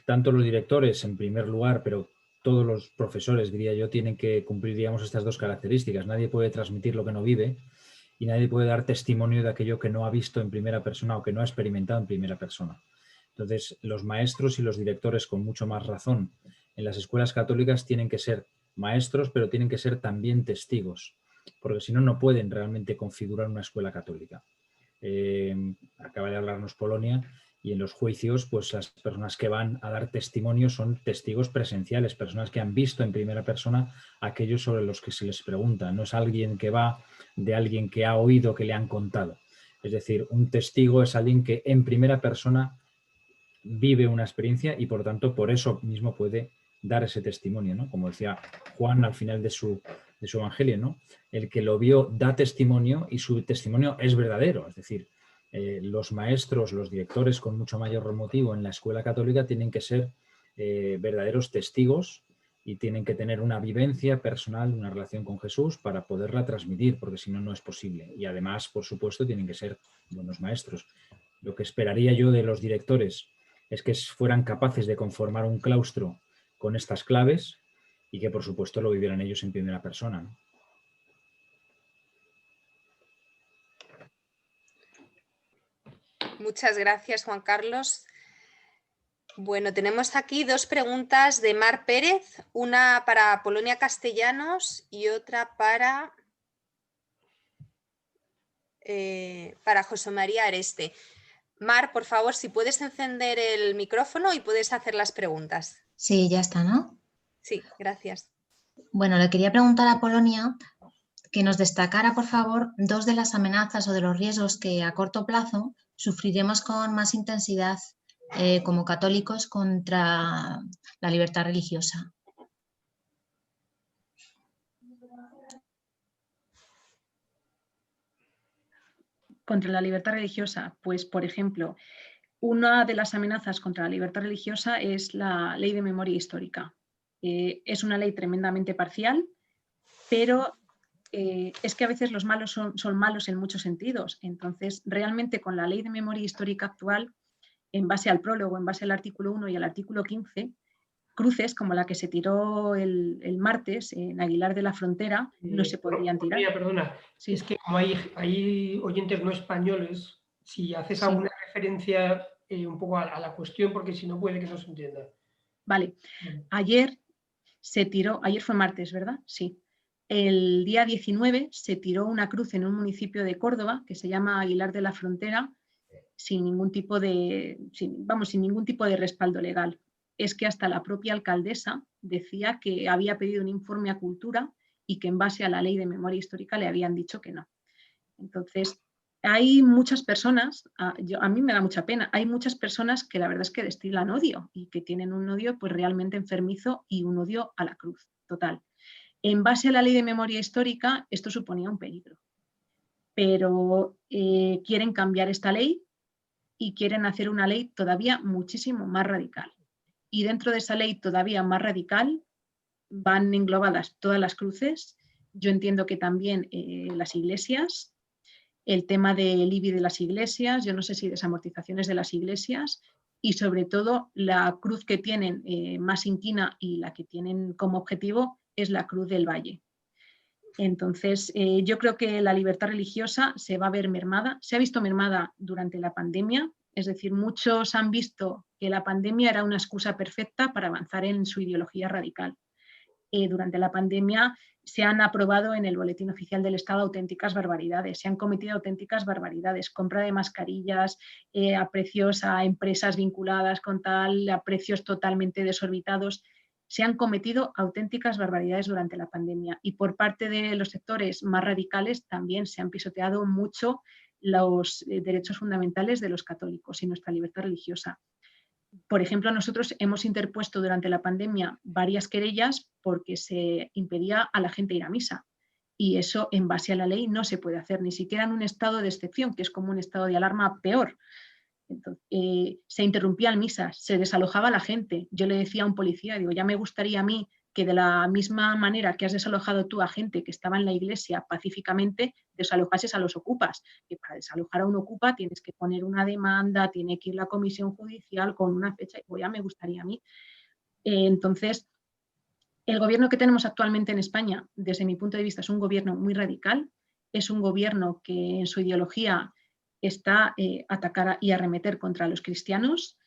Tanto los directores, en primer lugar, pero todos los profesores, diría yo, tienen que cumplir, digamos, estas dos características. Nadie puede transmitir lo que no vive y nadie puede dar testimonio de aquello que no ha visto en primera persona o que no ha experimentado en primera persona. Entonces, los maestros y los directores, con mucho más razón, en las escuelas católicas tienen que ser maestros, pero tienen que ser también testigos, porque si no, no pueden realmente configurar una escuela católica. Acaba de hablarnos Polonia, y en los juicios, pues las personas que van a dar testimonio son testigos presenciales, personas que han visto en primera persona aquellos sobre los que se les pregunta. No es alguien que va de alguien que ha oído, que le han contado. Es decir, un testigo es alguien que en primera persona vive una experiencia y por tanto por eso mismo puede dar ese testimonio, ¿no? Como decía Juan al final de su evangelio, ¿no? El que lo vio da testimonio y su testimonio es verdadero. Es decir, los maestros, los directores con mucho mayor motivo en la escuela católica tienen que ser verdaderos testigos y tienen que tener una vivencia personal, una relación con Jesús para poderla transmitir, porque si no, no es posible. Y además, por supuesto, tienen que ser buenos maestros. Lo que esperaría yo de los directores es que fueran capaces de conformar un claustro con estas claves y que, por supuesto, lo vivieran ellos en primera persona, ¿no? Muchas gracias, Juan Carlos. Bueno, tenemos aquí dos preguntas de Mar Pérez, una para Polonia Castellanos y otra para José María Areste. Mar, por favor, si puedes encender el micrófono y puedes hacer las preguntas. Sí, ya está, ¿no? Sí, gracias. Bueno, le quería preguntar a Polonia que nos destacara, por favor, dos de las amenazas o de los riesgos que a corto plazo sufriremos con más intensidad como católicos contra la libertad religiosa. Contra la libertad religiosa, pues por ejemplo, una de las amenazas contra la libertad religiosa es la ley de memoria histórica. Es una ley tremendamente parcial, pero es que a veces los malos son malos en muchos sentidos. Entonces, realmente con la ley de memoria histórica actual, en base al prólogo, en base al artículo 1 y al artículo 15, cruces como la que se tiró el martes en Aguilar de la Frontera no se podrían tirar. Perdona, sí. Es que como hay oyentes no españoles, si haces alguna referencia un poco a la cuestión, porque si no puede que no se entienda. Vale, ayer fue martes, ¿verdad? Sí. El día 19 se tiró una cruz en un municipio de Córdoba que se llama Aguilar de la Frontera sin ningún tipo de respaldo legal. Es que hasta la propia alcaldesa decía que había pedido un informe a Cultura y que en base a la ley de memoria histórica le habían dicho que no. Entonces, hay muchas personas, a mí me da mucha pena, hay muchas personas que la verdad es que destilan odio y que tienen un odio pues realmente enfermizo y un odio a la cruz, total. En base a la ley de memoria histórica, esto suponía un peligro, pero quieren cambiar esta ley y quieren hacer una ley todavía muchísimo más radical. Y dentro de esa ley todavía más radical van englobadas todas las cruces. Yo entiendo que también las iglesias, el tema del IBI de las iglesias, yo no sé si desamortizaciones de las iglesias, y sobre todo la cruz que tienen más inquina y la que tienen como objetivo es la cruz del Valle. Entonces, yo creo que la libertad religiosa se va a ver mermada, se ha visto mermada durante la pandemia, es decir, muchos han visto que la pandemia era una excusa perfecta para avanzar en su ideología radical. Durante la pandemia se han aprobado en el Boletín Oficial del Estado auténticas barbaridades, se han cometido auténticas barbaridades, compra de mascarillas a precios a empresas vinculadas con tal, a precios totalmente desorbitados. Se han cometido auténticas barbaridades durante la pandemia y por parte de los sectores más radicales también se han pisoteado mucho los derechos fundamentales de los católicos y nuestra libertad religiosa. Por ejemplo, nosotros hemos interpuesto durante la pandemia varias querellas porque se impedía a la gente ir a misa y eso en base a la ley no se puede hacer, ni siquiera en un estado de excepción, que es como un estado de alarma peor. Entonces, se interrumpían misas, se desalojaba a la gente. Yo le decía a un policía, digo, ya me gustaría a mí que de la misma manera que has desalojado tú a gente que estaba en la iglesia pacíficamente, desalojases a los ocupas. Que para desalojar a un ocupa tienes que poner una demanda, tiene que ir la comisión judicial con una fecha, digo, ya me gustaría a mí. Entonces, el gobierno que tenemos actualmente en España, desde mi punto de vista, es un gobierno muy radical, es un gobierno que en su ideología está atacar y arremeter contra los cristianos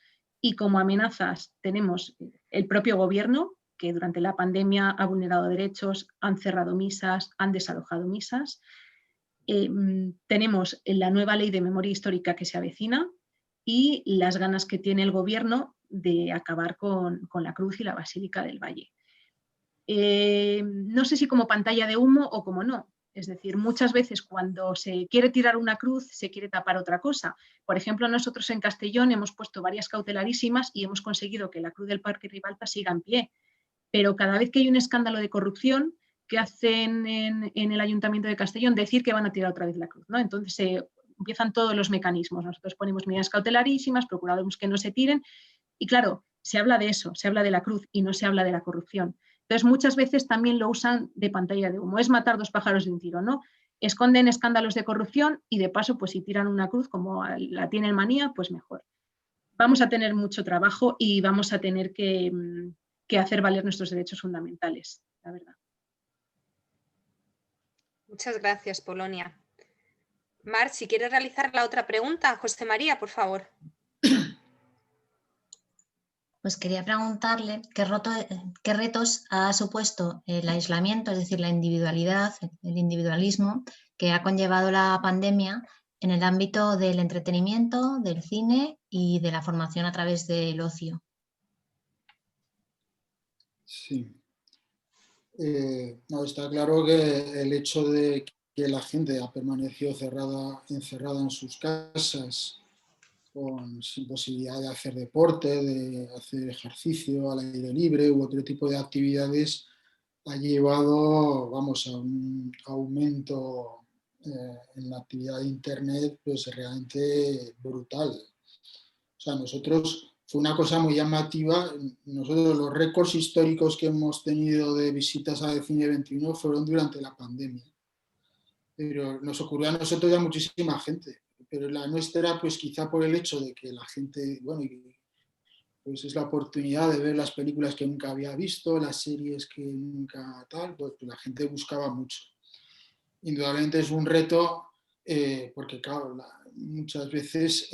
y como amenazas tenemos el propio gobierno que durante la pandemia ha vulnerado derechos, han cerrado misas, han desalojado misas. Tenemos la nueva ley de memoria histórica que se avecina y las ganas que tiene el gobierno de acabar con la cruz y la Basílica del Valle. No sé si como pantalla de humo o como no. Es decir, muchas veces cuando se quiere tirar una cruz se quiere tapar otra cosa. Por ejemplo, nosotros en Castellón hemos puesto varias cautelarísimas y hemos conseguido que la cruz del Parque Ribalta siga en pie. Pero cada vez que hay un escándalo de corrupción, ¿qué hacen en el Ayuntamiento de Castellón? Decir que van a tirar otra vez la cruz, ¿no? Entonces empiezan todos los mecanismos. Nosotros ponemos medidas cautelarísimas, procuramos que no se tiren y claro, se habla de eso, se habla de la cruz y no se habla de la corrupción. Entonces, muchas veces también lo usan de pantalla de humo. Es matar dos pájaros de un tiro, ¿no? Esconden escándalos de corrupción y de paso, pues si tiran una cruz como la tiene el Manía, pues mejor. Vamos a tener mucho trabajo y vamos a tener que hacer valer nuestros derechos fundamentales, la verdad. Muchas gracias, Polonia. Mar, si quieres realizar la otra pregunta, José María, por favor. Pues quería preguntarle qué retos ha supuesto el aislamiento, es decir, la individualidad, el individualismo que ha conllevado la pandemia en el ámbito del entretenimiento, del cine y de la formación a través del ocio. Sí. No, está claro que el hecho de que la gente ha permanecido encerrada en sus casas, sin posibilidad de hacer deporte, de hacer ejercicio al aire libre u otro tipo de actividades, ha llevado, vamos, a un aumento en la actividad de Internet pues realmente brutal. O sea, fue una cosa muy llamativa. Nosotros los récords históricos que hemos tenido de visitas a Cine 21 fueron durante la pandemia. Pero nos ocurrió a nosotros ya muchísima gente. Pero la nuestra, pues quizá por el hecho de que la gente, bueno, pues es la oportunidad de ver las películas que nunca había visto, las series que nunca tal, pues la gente buscaba mucho. Indudablemente es un reto porque, claro, muchas veces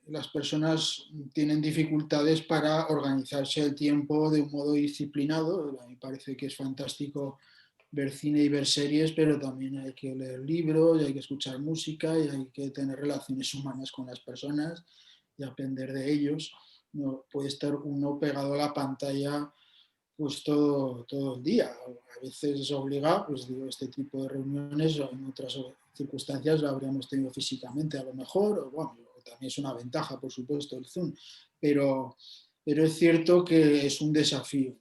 las personas tienen dificultades para organizarse el tiempo de un modo disciplinado. A mí me parece que es fantástico ver cine y ver series, pero también hay que leer libros, y hay que escuchar música y hay que tener relaciones humanas con las personas y aprender de ellos. No puede estar uno pegado a la pantalla pues todo el día. A veces es obligado, pues digo, este tipo de reuniones, o en otras circunstancias lo habríamos tenido físicamente a lo mejor, o bueno, también es una ventaja, por supuesto, el Zoom, pero es cierto que es un desafío.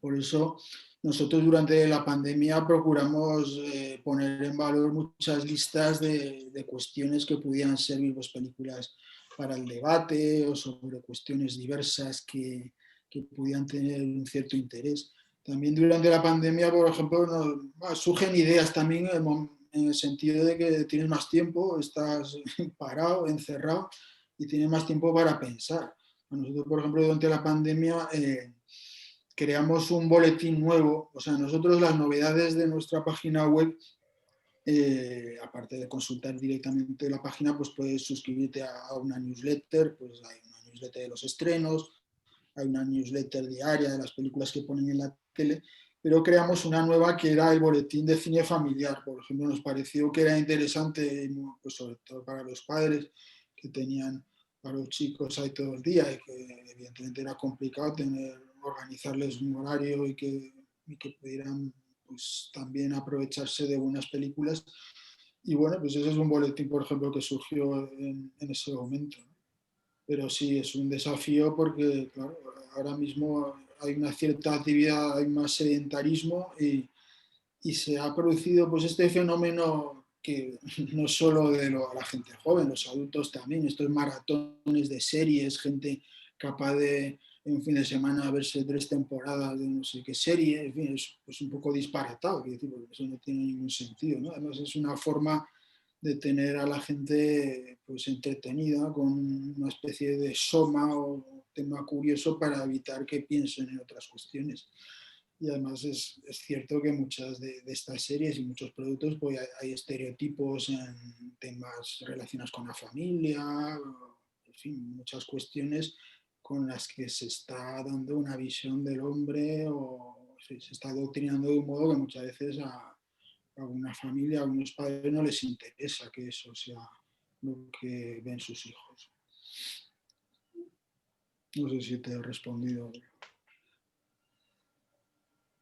Por eso nosotros durante la pandemia procuramos poner en valor muchas listas de cuestiones que pudieran servir, pues, películas para el debate o sobre cuestiones diversas que pudieran tener un cierto interés. También durante la pandemia, por ejemplo, surgen ideas también en el sentido de que tienes más tiempo, estás parado, encerrado y tienes más tiempo para pensar. Nosotros, por ejemplo, durante la pandemia creamos un boletín nuevo. O sea, nosotros las novedades de nuestra página web, aparte de consultar directamente la página, pues puedes suscribirte a una newsletter, pues hay una newsletter de los estrenos, hay una newsletter diaria de las películas que ponen en la tele, pero creamos una nueva que era el boletín de cine familiar. Por ejemplo, nos pareció que era interesante, pues sobre todo para los padres que tenían a los chicos ahí todo el día y que evidentemente era complicado organizarles un horario y que pudieran, pues, también aprovecharse de buenas películas. Y bueno, pues ese es un boletín, por ejemplo, que surgió en ese momento. Pero sí, es un desafío porque, claro, ahora mismo hay una cierta actividad, hay más sedentarismo y se ha producido, pues, este fenómeno que no solo de la gente joven, los adultos también, estos maratones de series, gente capaz de en un fin de semana verse 3 temporadas de no sé qué serie, en fin, es un poco disparatado, quiero decir, porque eso no tiene ningún sentido, ¿no? Además es una forma de tener a la gente, pues, entretenida con una especie de soma o tema curioso para evitar que piensen en otras cuestiones. Y además es cierto que muchas de estas series y muchos productos, pues, hay estereotipos en temas relacionados con la familia, en fin, muchas cuestiones con las que se está dando una visión del hombre o se está adoctrinando de un modo que muchas veces a una familia, a unos padres no les interesa que eso sea lo que ven sus hijos. No sé si te he respondido.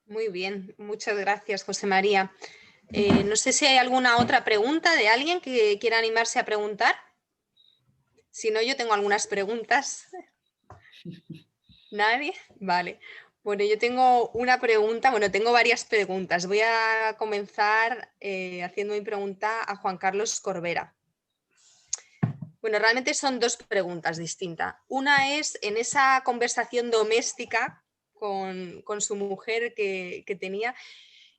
Muy bien, muchas gracias, José María. No sé si hay alguna otra pregunta de alguien que quiera animarse a preguntar. Si no, yo tengo algunas preguntas. ¿Nadie? Vale. Bueno, yo tengo una pregunta, bueno, tengo varias preguntas. Voy a comenzar haciendo mi pregunta a Juan Carlos Corbera. Bueno, realmente son 2 preguntas distintas. Una es, en esa conversación doméstica con su mujer que tenía,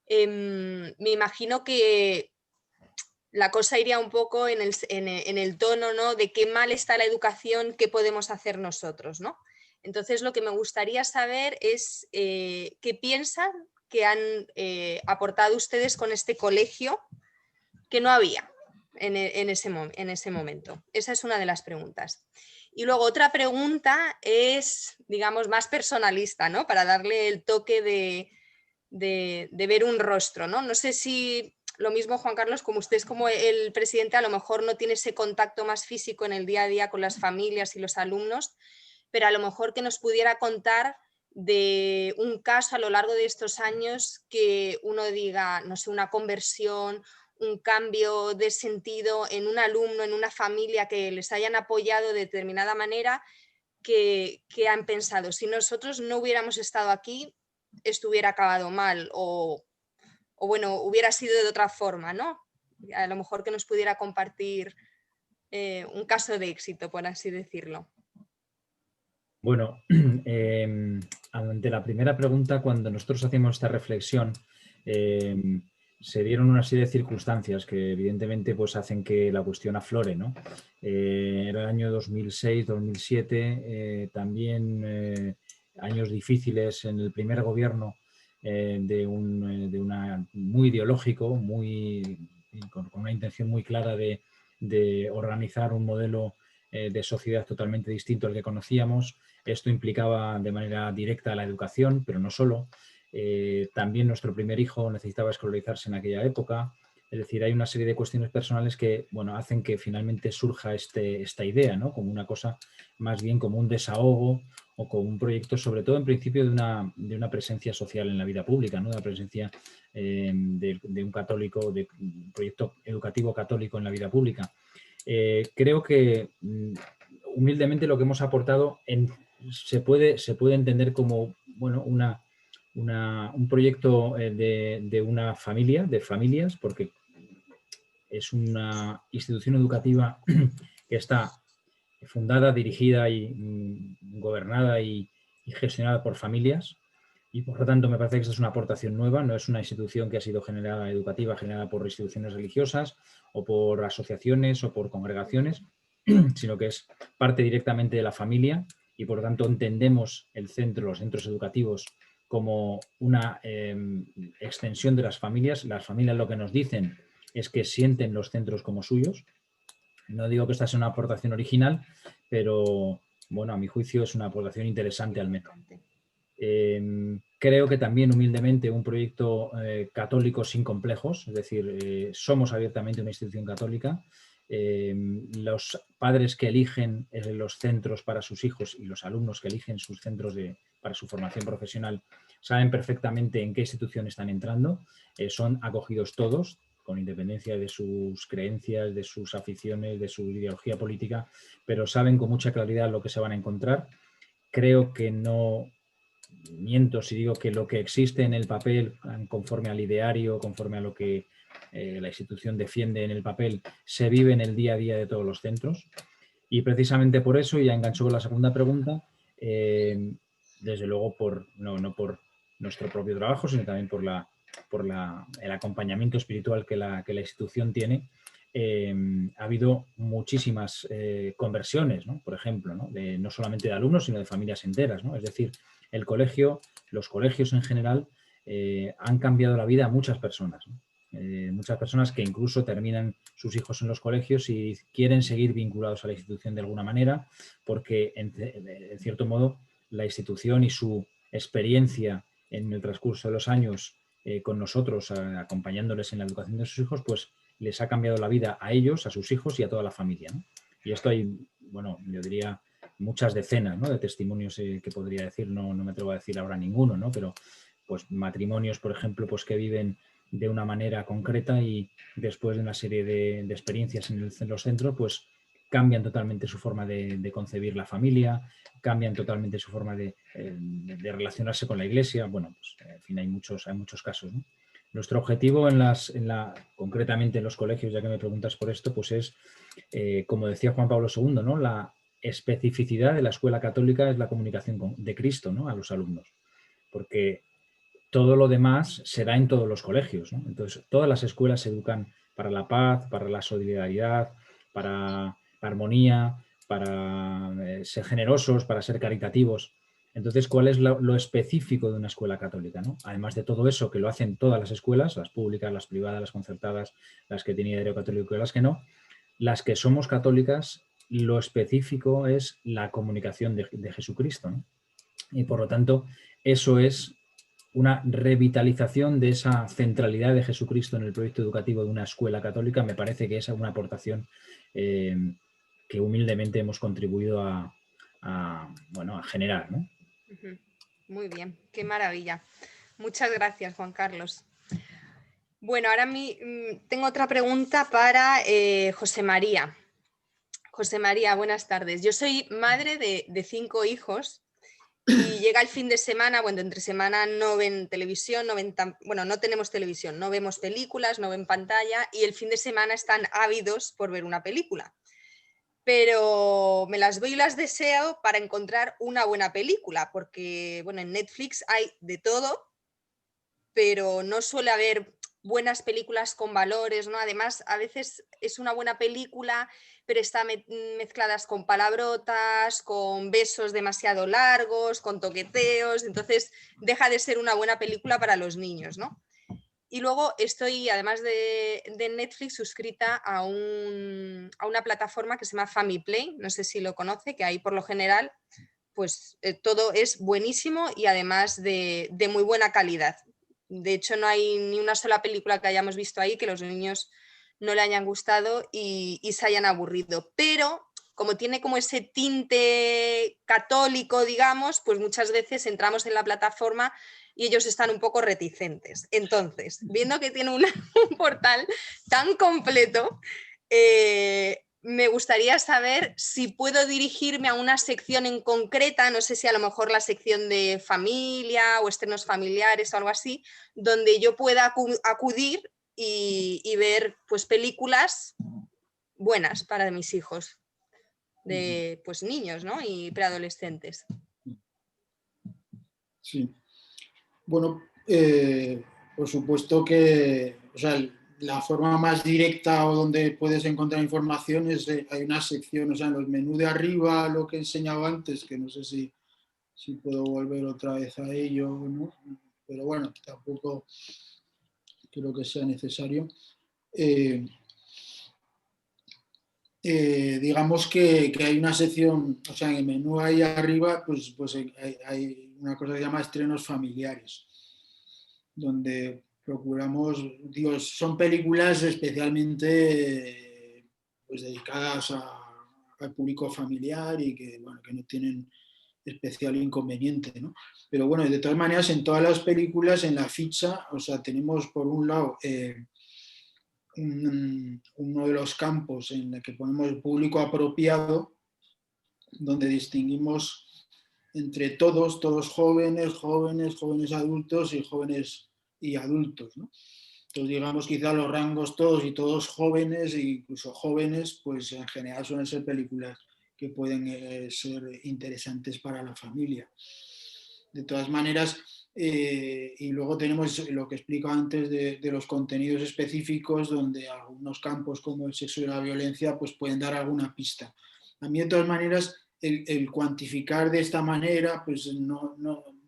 me imagino que la cosa iría un poco en el tono, ¿no?, de qué mal está la educación, qué podemos hacer nosotros, ¿no? Entonces, lo que me gustaría saber es qué piensan que han aportado ustedes con este colegio que no había en ese momento. Esa es una de las preguntas. Y luego otra pregunta es, digamos, más personalista, ¿no?, para darle el toque de ver un rostro, ¿no? No sé si lo mismo, Juan Carlos, como usted es como el presidente, a lo mejor no tiene ese contacto más físico en el día a día con las familias y los alumnos, pero a lo mejor que nos pudiera contar de un caso a lo largo de estos años que uno diga, no sé, una conversión, un cambio de sentido en un alumno, en una familia, que les hayan apoyado de determinada manera, que han pensado, si nosotros no hubiéramos estado aquí, esto hubiera acabado mal o bueno, hubiera sido de otra forma, ¿no? A lo mejor que nos pudiera compartir un caso de éxito, por así decirlo. Bueno, ante la primera pregunta, cuando nosotros hacíamos esta reflexión, se dieron una serie de circunstancias que evidentemente, pues, hacen que la cuestión aflore, ¿no? Era el año 2006, 2007, también años difíciles en el primer gobierno de una muy ideológico, con una intención muy clara de organizar un modelo de sociedad totalmente distinto al que conocíamos. Esto implicaba de manera directa la educación, pero no solo. También nuestro primer hijo necesitaba escolarizarse en aquella época. Es decir, hay una serie de cuestiones personales que, bueno, hacen que finalmente surja esta idea, ¿no? Como una cosa más bien como un desahogo o como un proyecto, sobre todo en principio de una presencia social en la vida pública, ¿no? De una presencia de un católico, de un proyecto educativo católico en la vida pública. Creo que humildemente lo que hemos aportado se puede entender como, bueno, un proyecto de una familia, de familias, porque es una institución educativa que está fundada, dirigida y gobernada y gestionada por familias, y por lo tanto me parece que esta es una aportación nueva, no es una institución que ha sido educativa generada por instituciones religiosas o por asociaciones o por congregaciones, sino que es parte directamente de la familia, y por lo tanto entendemos los centros educativos como una extensión de las familias. Las familias lo que nos dicen es que sienten los centros como suyos. No digo que esta sea una aportación original, pero bueno, a mi juicio es una aportación interesante al método. Creo que también humildemente un proyecto católico sin complejos, es decir, somos abiertamente una institución católica. Los padres que eligen los centros para sus hijos y los alumnos que eligen sus centros para su formación profesional saben perfectamente en qué institución están entrando, son acogidos todos, con independencia de sus creencias, de sus aficiones, de su ideología política, pero saben con mucha claridad lo que se van a encontrar. Creo que no miento si digo que lo que existe en el papel, conforme al ideario, conforme a lo que la institución defiende en el papel, se vive en el día a día de todos los centros. Y precisamente por eso, y ya engancho con la segunda pregunta, desde luego no por nuestro propio trabajo, sino también por el acompañamiento espiritual que la institución tiene, ha habido muchísimas conversiones, ¿no? Por ejemplo, ¿no? No solamente de alumnos, sino de familias enteras, ¿no? Es decir, los colegios en general han cambiado la vida a muchas personas, ¿no? Muchas personas que incluso terminan sus hijos en los colegios y quieren seguir vinculados a la institución de alguna manera, porque en cierto modo la institución y su experiencia en el transcurso de los años con nosotros, acompañándoles en la educación de sus hijos, pues les ha cambiado la vida a ellos, a sus hijos y a toda la familia, ¿no? Y esto hay, bueno, yo diría muchas decenas, ¿no?, de testimonios que podría decir, no me atrevo a decir ahora ninguno, ¿no?, pero pues matrimonios, por ejemplo, pues que viven de una manera concreta y después de una serie de experiencias en los centros, pues cambian totalmente su forma de concebir la familia, cambian totalmente su forma de relacionarse con la iglesia. Bueno, pues, en fin, hay muchos casos, ¿no? Nuestro objetivo concretamente en los colegios, ya que me preguntas por esto, pues es, como decía Juan Pablo II, ¿no?, la especificidad de la escuela católica es la comunicación de Cristo, ¿no?, a los alumnos, porque todo lo demás se da en todos los colegios, ¿no? Entonces, todas las escuelas se educan para la paz, para la solidaridad, para la armonía, para ser generosos, para ser caritativos. Entonces, ¿cuál es lo específico de una escuela católica, ¿no? Además de todo eso, que lo hacen todas las escuelas, las públicas, las privadas, las concertadas, las que tienen ideario católico y las que no, las que somos católicas, lo específico es la comunicación de Jesucristo, ¿no? Y por lo tanto, eso es una revitalización de esa centralidad de Jesucristo en el proyecto educativo de una escuela católica. Me parece que es una aportación que humildemente hemos contribuido a generar, ¿no? Muy bien, qué maravilla. Muchas gracias, Juan Carlos. Bueno, ahora tengo otra pregunta para José María. José María, buenas tardes. Yo soy madre de 5 hijos y llega el fin de semana, bueno, entre semana no ven televisión, no tenemos televisión, no vemos películas, no ven pantalla, y el fin de semana están ávidos por ver una película. Pero me las doy y las deseo para encontrar una buena película, porque bueno, en Netflix hay de todo, pero no suele haber buenas películas con valores, ¿no? Además, a veces es una buena película, pero está mezcladas con palabrotas, con besos demasiado largos, con toqueteos, entonces deja de ser una buena película para los niños, ¿no? Y luego estoy, además de Netflix, suscrita a una plataforma que se llama FamiPlay, no sé si lo conoce, que ahí por lo general pues todo es buenísimo y además de muy buena calidad. de hecho no hay ni una sola película que hayamos visto ahí que los niños no le hayan gustado y se hayan aburrido. Pero como tiene como ese tinte católico, digamos, pues muchas veces entramos en la plataforma y ellos están un poco reticentes. Entonces, viendo que tiene un portal tan completo, me gustaría saber si puedo dirigirme a una sección en concreta, no sé si a lo mejor la sección de familia o estrenos familiares o algo así, donde yo pueda acudir y ver pues películas buenas para mis hijos, de pues niños, ¿no? Y preadolescentes. Sí. Bueno, por supuesto que, o sea, la forma más directa o donde puedes encontrar información es, hay una sección, o sea, en los menús de arriba, lo que he enseñado antes, que no sé si puedo volver otra vez a ello o no, pero bueno, tampoco creo que sea necesario. Digamos que hay una sección, o sea, en el menú ahí arriba, pues hay una cosa que se llama estrenos familiares, donde procuramos, digo, son películas especialmente pues, dedicadas al público familiar y que, bueno, que no tienen especial inconveniente, ¿no? Pero bueno, de todas maneras, en todas las películas, en la ficha, o sea, tenemos por un lado uno de los campos en el que ponemos el público apropiado, donde distinguimos entre todos jóvenes, jóvenes adultos y jóvenes y adultos, ¿no? Entonces, digamos, quizá los rangos todos y todos jóvenes, e incluso jóvenes, pues en general suelen ser películas que pueden ser interesantes para la familia. De todas maneras, y luego tenemos lo que explico antes de los contenidos específicos, donde algunos campos como el sexo y la violencia pues pueden dar alguna pista. A mí, de todas maneras, el cuantificar de esta manera, pues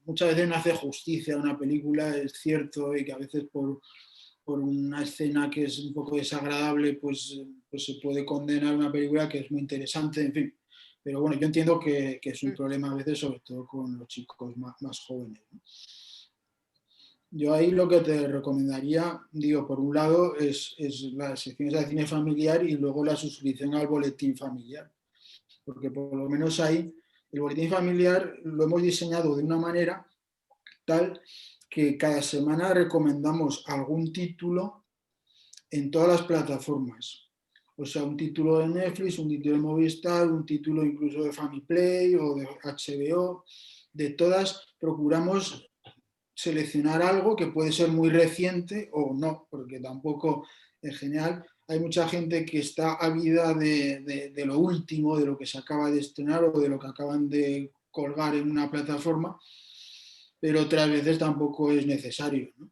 muchas veces no hace justicia a una película, es cierto, y que a veces por una escena que es un poco desagradable, pues se puede condenar una película que es muy interesante, en fin. Pero bueno, yo entiendo que es un problema a veces, sobre todo con los chicos más jóvenes, ¿no? Yo ahí lo que te recomendaría, digo, por un lado es las secciones de cine familiar y luego la suscripción al boletín familiar. Porque por lo menos ahí el boletín familiar lo hemos diseñado de una manera tal que cada semana recomendamos algún título en todas las plataformas. O sea, un título de Netflix, un título de Movistar, un título incluso de Famiplay o de HBO. De todas procuramos seleccionar algo que puede ser muy reciente o no, porque tampoco en general hay mucha gente que está ávida de lo último, de lo que se acaba de estrenar o de lo que acaban de colgar en una plataforma, pero otras veces tampoco es necesario, ¿no?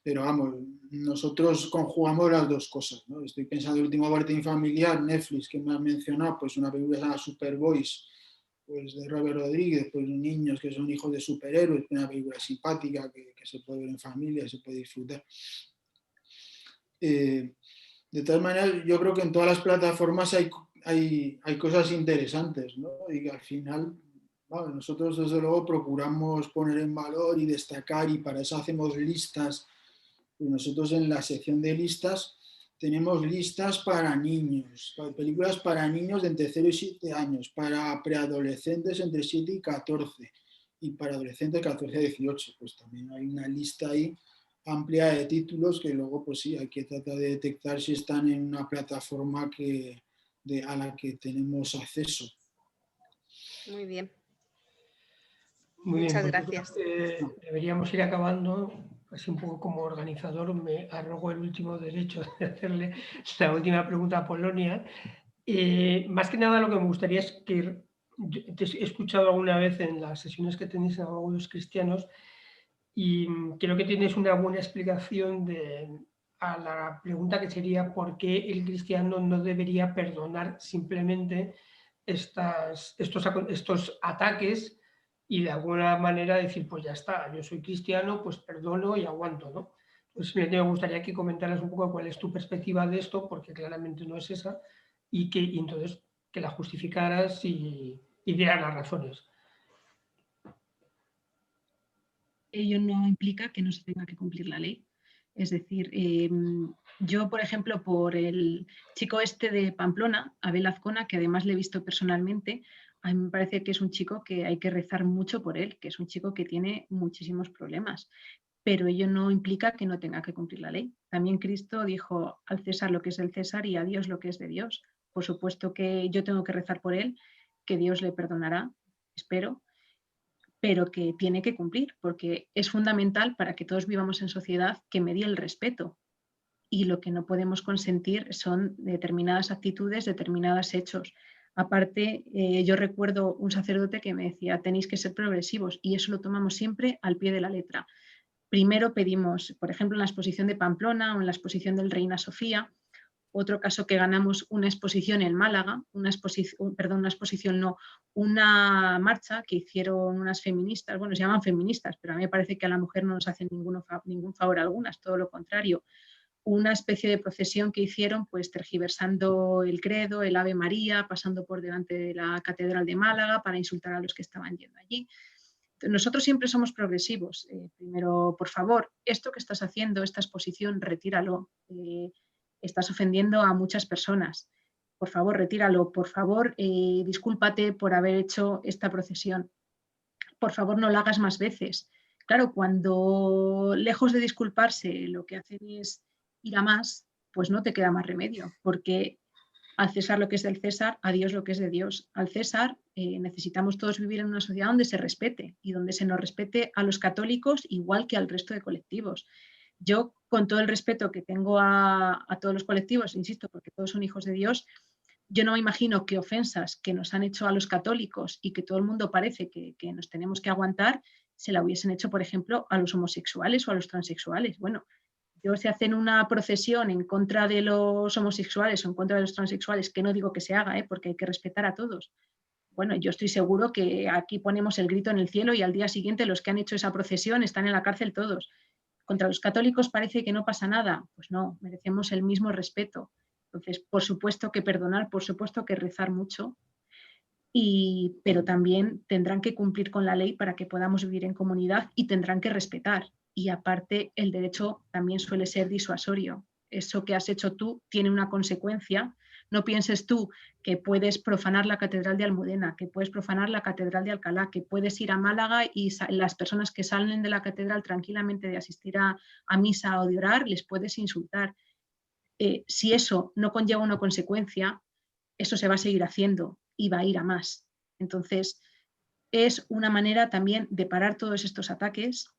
Pero vamos, nosotros conjugamos las dos cosas, ¿no? Estoy pensando en el último boletín familiar, Netflix, que me has mencionado, pues una película que se llama Superboys, pues de Robert Rodríguez, pues niños que son hijos de superhéroes, una película simpática que se puede ver en familia, se puede disfrutar. De todas maneras, yo creo que en todas las plataformas hay cosas interesantes, ¿no? Y que al final, bueno, nosotros desde luego procuramos poner en valor y destacar, y para eso hacemos listas. Pues nosotros en la sección de listas tenemos listas para niños, para películas para niños de entre 0 y 7 años, para preadolescentes entre 7 y 14 y para adolescentes 14 a 18. Pues también hay una lista ahí amplia de títulos que luego pues sí, hay que tratar de detectar si están en una plataforma a la que tenemos acceso. Muy bien. Muy bien, muchas pues gracias. Deberíamos ir acabando. Así un poco como organizador me arrogo el último derecho de hacerle la última pregunta a Polonia. Más que nada lo que me gustaría es que te he escuchado alguna vez en las sesiones que tenéis en Abogados Cristianos y creo que tienes una buena explicación a la pregunta que sería por qué el cristiano no debería perdonar simplemente estos ataques y de alguna manera decir, pues ya está, yo soy cristiano, pues perdono y aguanto, ¿no? Pues me gustaría que comentaras un poco cuál es tu perspectiva de esto, porque claramente no es esa, y entonces que la justificaras y dieras las razones. ello no implica que no se tenga que cumplir la ley. Es decir, yo, por ejemplo, por el chico este de Pamplona, Abel Azcona, que además le he visto personalmente, a mí me parece que es un chico que hay que rezar mucho por él, que es un chico que tiene muchísimos problemas, pero ello no implica que no tenga que cumplir la ley. También Cristo dijo al César lo que es del César y a Dios lo que es de Dios. Por supuesto que yo tengo que rezar por él, que Dios le perdonará, espero, pero que tiene que cumplir, porque es fundamental para que todos vivamos en sociedad que medie el respeto. Y lo que no podemos consentir son determinadas actitudes, determinados hechos. Aparte, yo recuerdo un sacerdote que me decía, tenéis que ser progresivos, y eso lo tomamos siempre al pie de la letra. Primero pedimos, por ejemplo, en la exposición de Pamplona o en la exposición del Reina Sofía, otro caso que ganamos una exposición en Málaga, una marcha que hicieron unas feministas, bueno, se llaman feministas, pero a mí me parece que a la mujer no nos hacen ningún favor algunas, todo lo contrario. Una especie de procesión que hicieron, pues tergiversando el credo, el Ave María, pasando por delante de la Catedral de Málaga para insultar a los que estaban yendo allí. Nosotros siempre somos progresivos. Primero, por favor, esto que estás haciendo, esta exposición, retíralo. Estás ofendiendo a muchas personas. Por favor, retíralo. Por favor, discúlpate por haber hecho esta procesión. Por favor, no la hagas más veces. Claro, cuando lejos de disculparse lo que hacen es ir a más, pues no te queda más remedio, porque al César lo que es del César, a Dios lo que es de Dios. Al César necesitamos todos vivir en una sociedad donde se respete y donde se nos respete a los católicos igual que al resto de colectivos. Yo, con todo el respeto que tengo a todos los colectivos, insisto, porque todos son hijos de Dios, yo no me imagino que ofensas que nos han hecho a los católicos y que todo el mundo parece que nos tenemos que aguantar, se la hubiesen hecho, por ejemplo, a los homosexuales o a los transexuales. Bueno, yo si hacen una procesión en contra de los homosexuales o en contra de los transexuales, que no digo que se haga, porque hay que respetar a todos. Bueno, yo estoy seguro que aquí ponemos el grito en el cielo y al día siguiente los que han hecho esa procesión están en la cárcel todos. Contra los católicos parece que no pasa nada. Pues no, merecemos el mismo respeto. Entonces, por supuesto que perdonar, por supuesto que rezar mucho, pero también tendrán que cumplir con la ley para que podamos vivir en comunidad y tendrán que respetar. Y aparte, el derecho también suele ser disuasorio. Eso que has hecho tú tiene una consecuencia. No pienses tú que puedes profanar la Catedral de Almudena, que puedes profanar la Catedral de Alcalá, que puedes ir a Málaga y las personas que salen de la catedral tranquilamente de asistir a misa o de orar, les puedes insultar. Si eso no conlleva una consecuencia, eso se va a seguir haciendo y va a ir a más. Entonces, es una manera también de parar todos estos ataques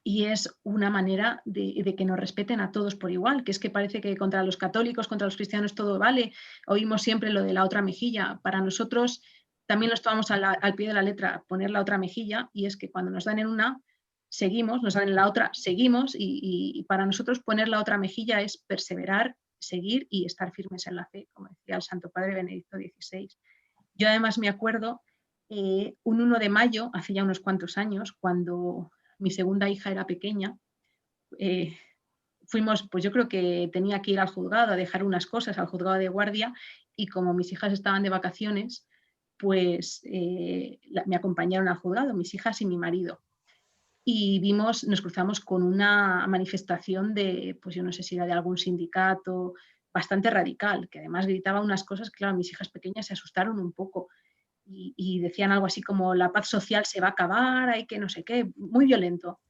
y es una manera de que nos respeten a todos por igual, que es que parece que contra los católicos, contra los cristianos todo vale. Oímos siempre lo de la otra mejilla. Para nosotros también nos tomamos al pie de la letra poner la otra mejilla, y es que cuando nos dan en una, seguimos, nos dan en la otra, seguimos, y para nosotros poner la otra mejilla es perseverar, seguir y estar firmes en la fe, como decía el Santo Padre Benedicto XVI. Yo además me acuerdo un 1 de mayo, hace ya unos cuantos años, cuando mi segunda hija era pequeña, fuimos, pues yo creo que tenía que ir al juzgado a dejar unas cosas al juzgado de guardia, y como mis hijas estaban de vacaciones, pues me acompañaron al juzgado, mis hijas y mi marido. Y nos cruzamos con una manifestación de, pues yo no sé si era de algún sindicato, bastante radical, que además gritaba unas cosas que, claro, mis hijas pequeñas se asustaron un poco. Y decían algo así como la paz social se va a acabar, hay que no sé qué, muy violento.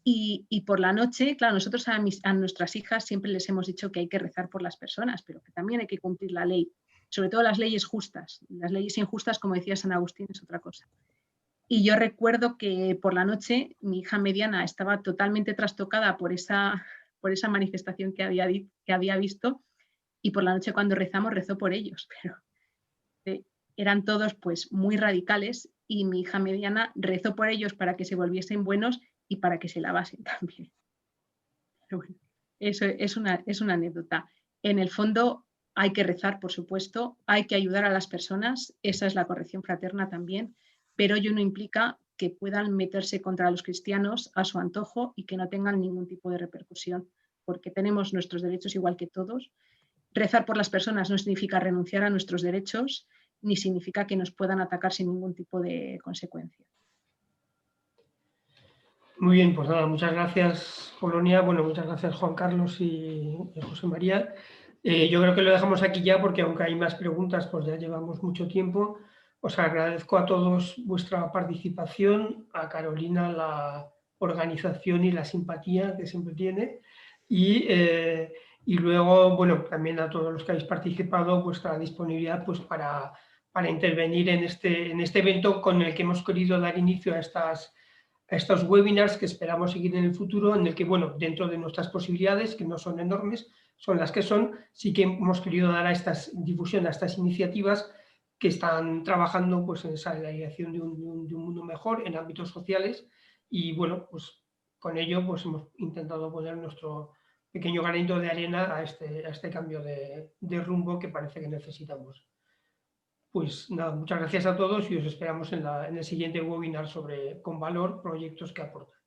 Y por la noche, claro, nosotros a nuestras hijas siempre les hemos dicho que hay que rezar por las personas, pero que también hay que cumplir la ley, sobre todo las leyes justas. Las leyes injustas, como decía San Agustín, es otra cosa. Y yo recuerdo que por la noche mi hija mediana estaba totalmente trastocada por esa manifestación que había visto, y por la noche cuando rezó por ellos, pero eran todos pues muy radicales, y mi hija mediana rezó por ellos para que se volviesen buenos y para que se lavasen también. Pero bueno, eso es una anécdota. En el fondo hay que rezar, por supuesto, hay que ayudar a las personas, esa es la corrección fraterna también, pero ello no implica que puedan meterse contra los cristianos a su antojo y que no tengan ningún tipo de repercusión, porque tenemos nuestros derechos igual que todos. Rezar por las personas no significa renunciar a nuestros derechos, ni significa que nos puedan atacar sin ningún tipo de consecuencia. Muy bien, pues nada, muchas gracias, Polonia. Bueno, muchas gracias, Juan Carlos y José María. Yo creo que lo dejamos aquí ya porque aunque hay más preguntas, pues ya llevamos mucho tiempo. Os agradezco a todos vuestra participación, a Carolina la organización y la simpatía que siempre tiene y luego, bueno, también a todos los que habéis participado, vuestra disponibilidad pues para intervenir en este evento con el que hemos querido dar inicio a estos webinars que esperamos seguir en el futuro, en el que, bueno, dentro de nuestras posibilidades, que no son enormes, son las que son, sí que hemos querido dar difusión a estas iniciativas que están trabajando pues, en la dirección de un mundo mejor en ámbitos sociales y, bueno, pues con ello pues, hemos intentado poner nuestro pequeño granito de arena a este cambio de rumbo que parece que necesitamos. Pues nada, muchas gracias a todos y os esperamos en el siguiente webinar sobre Con Valor, proyectos que aportan.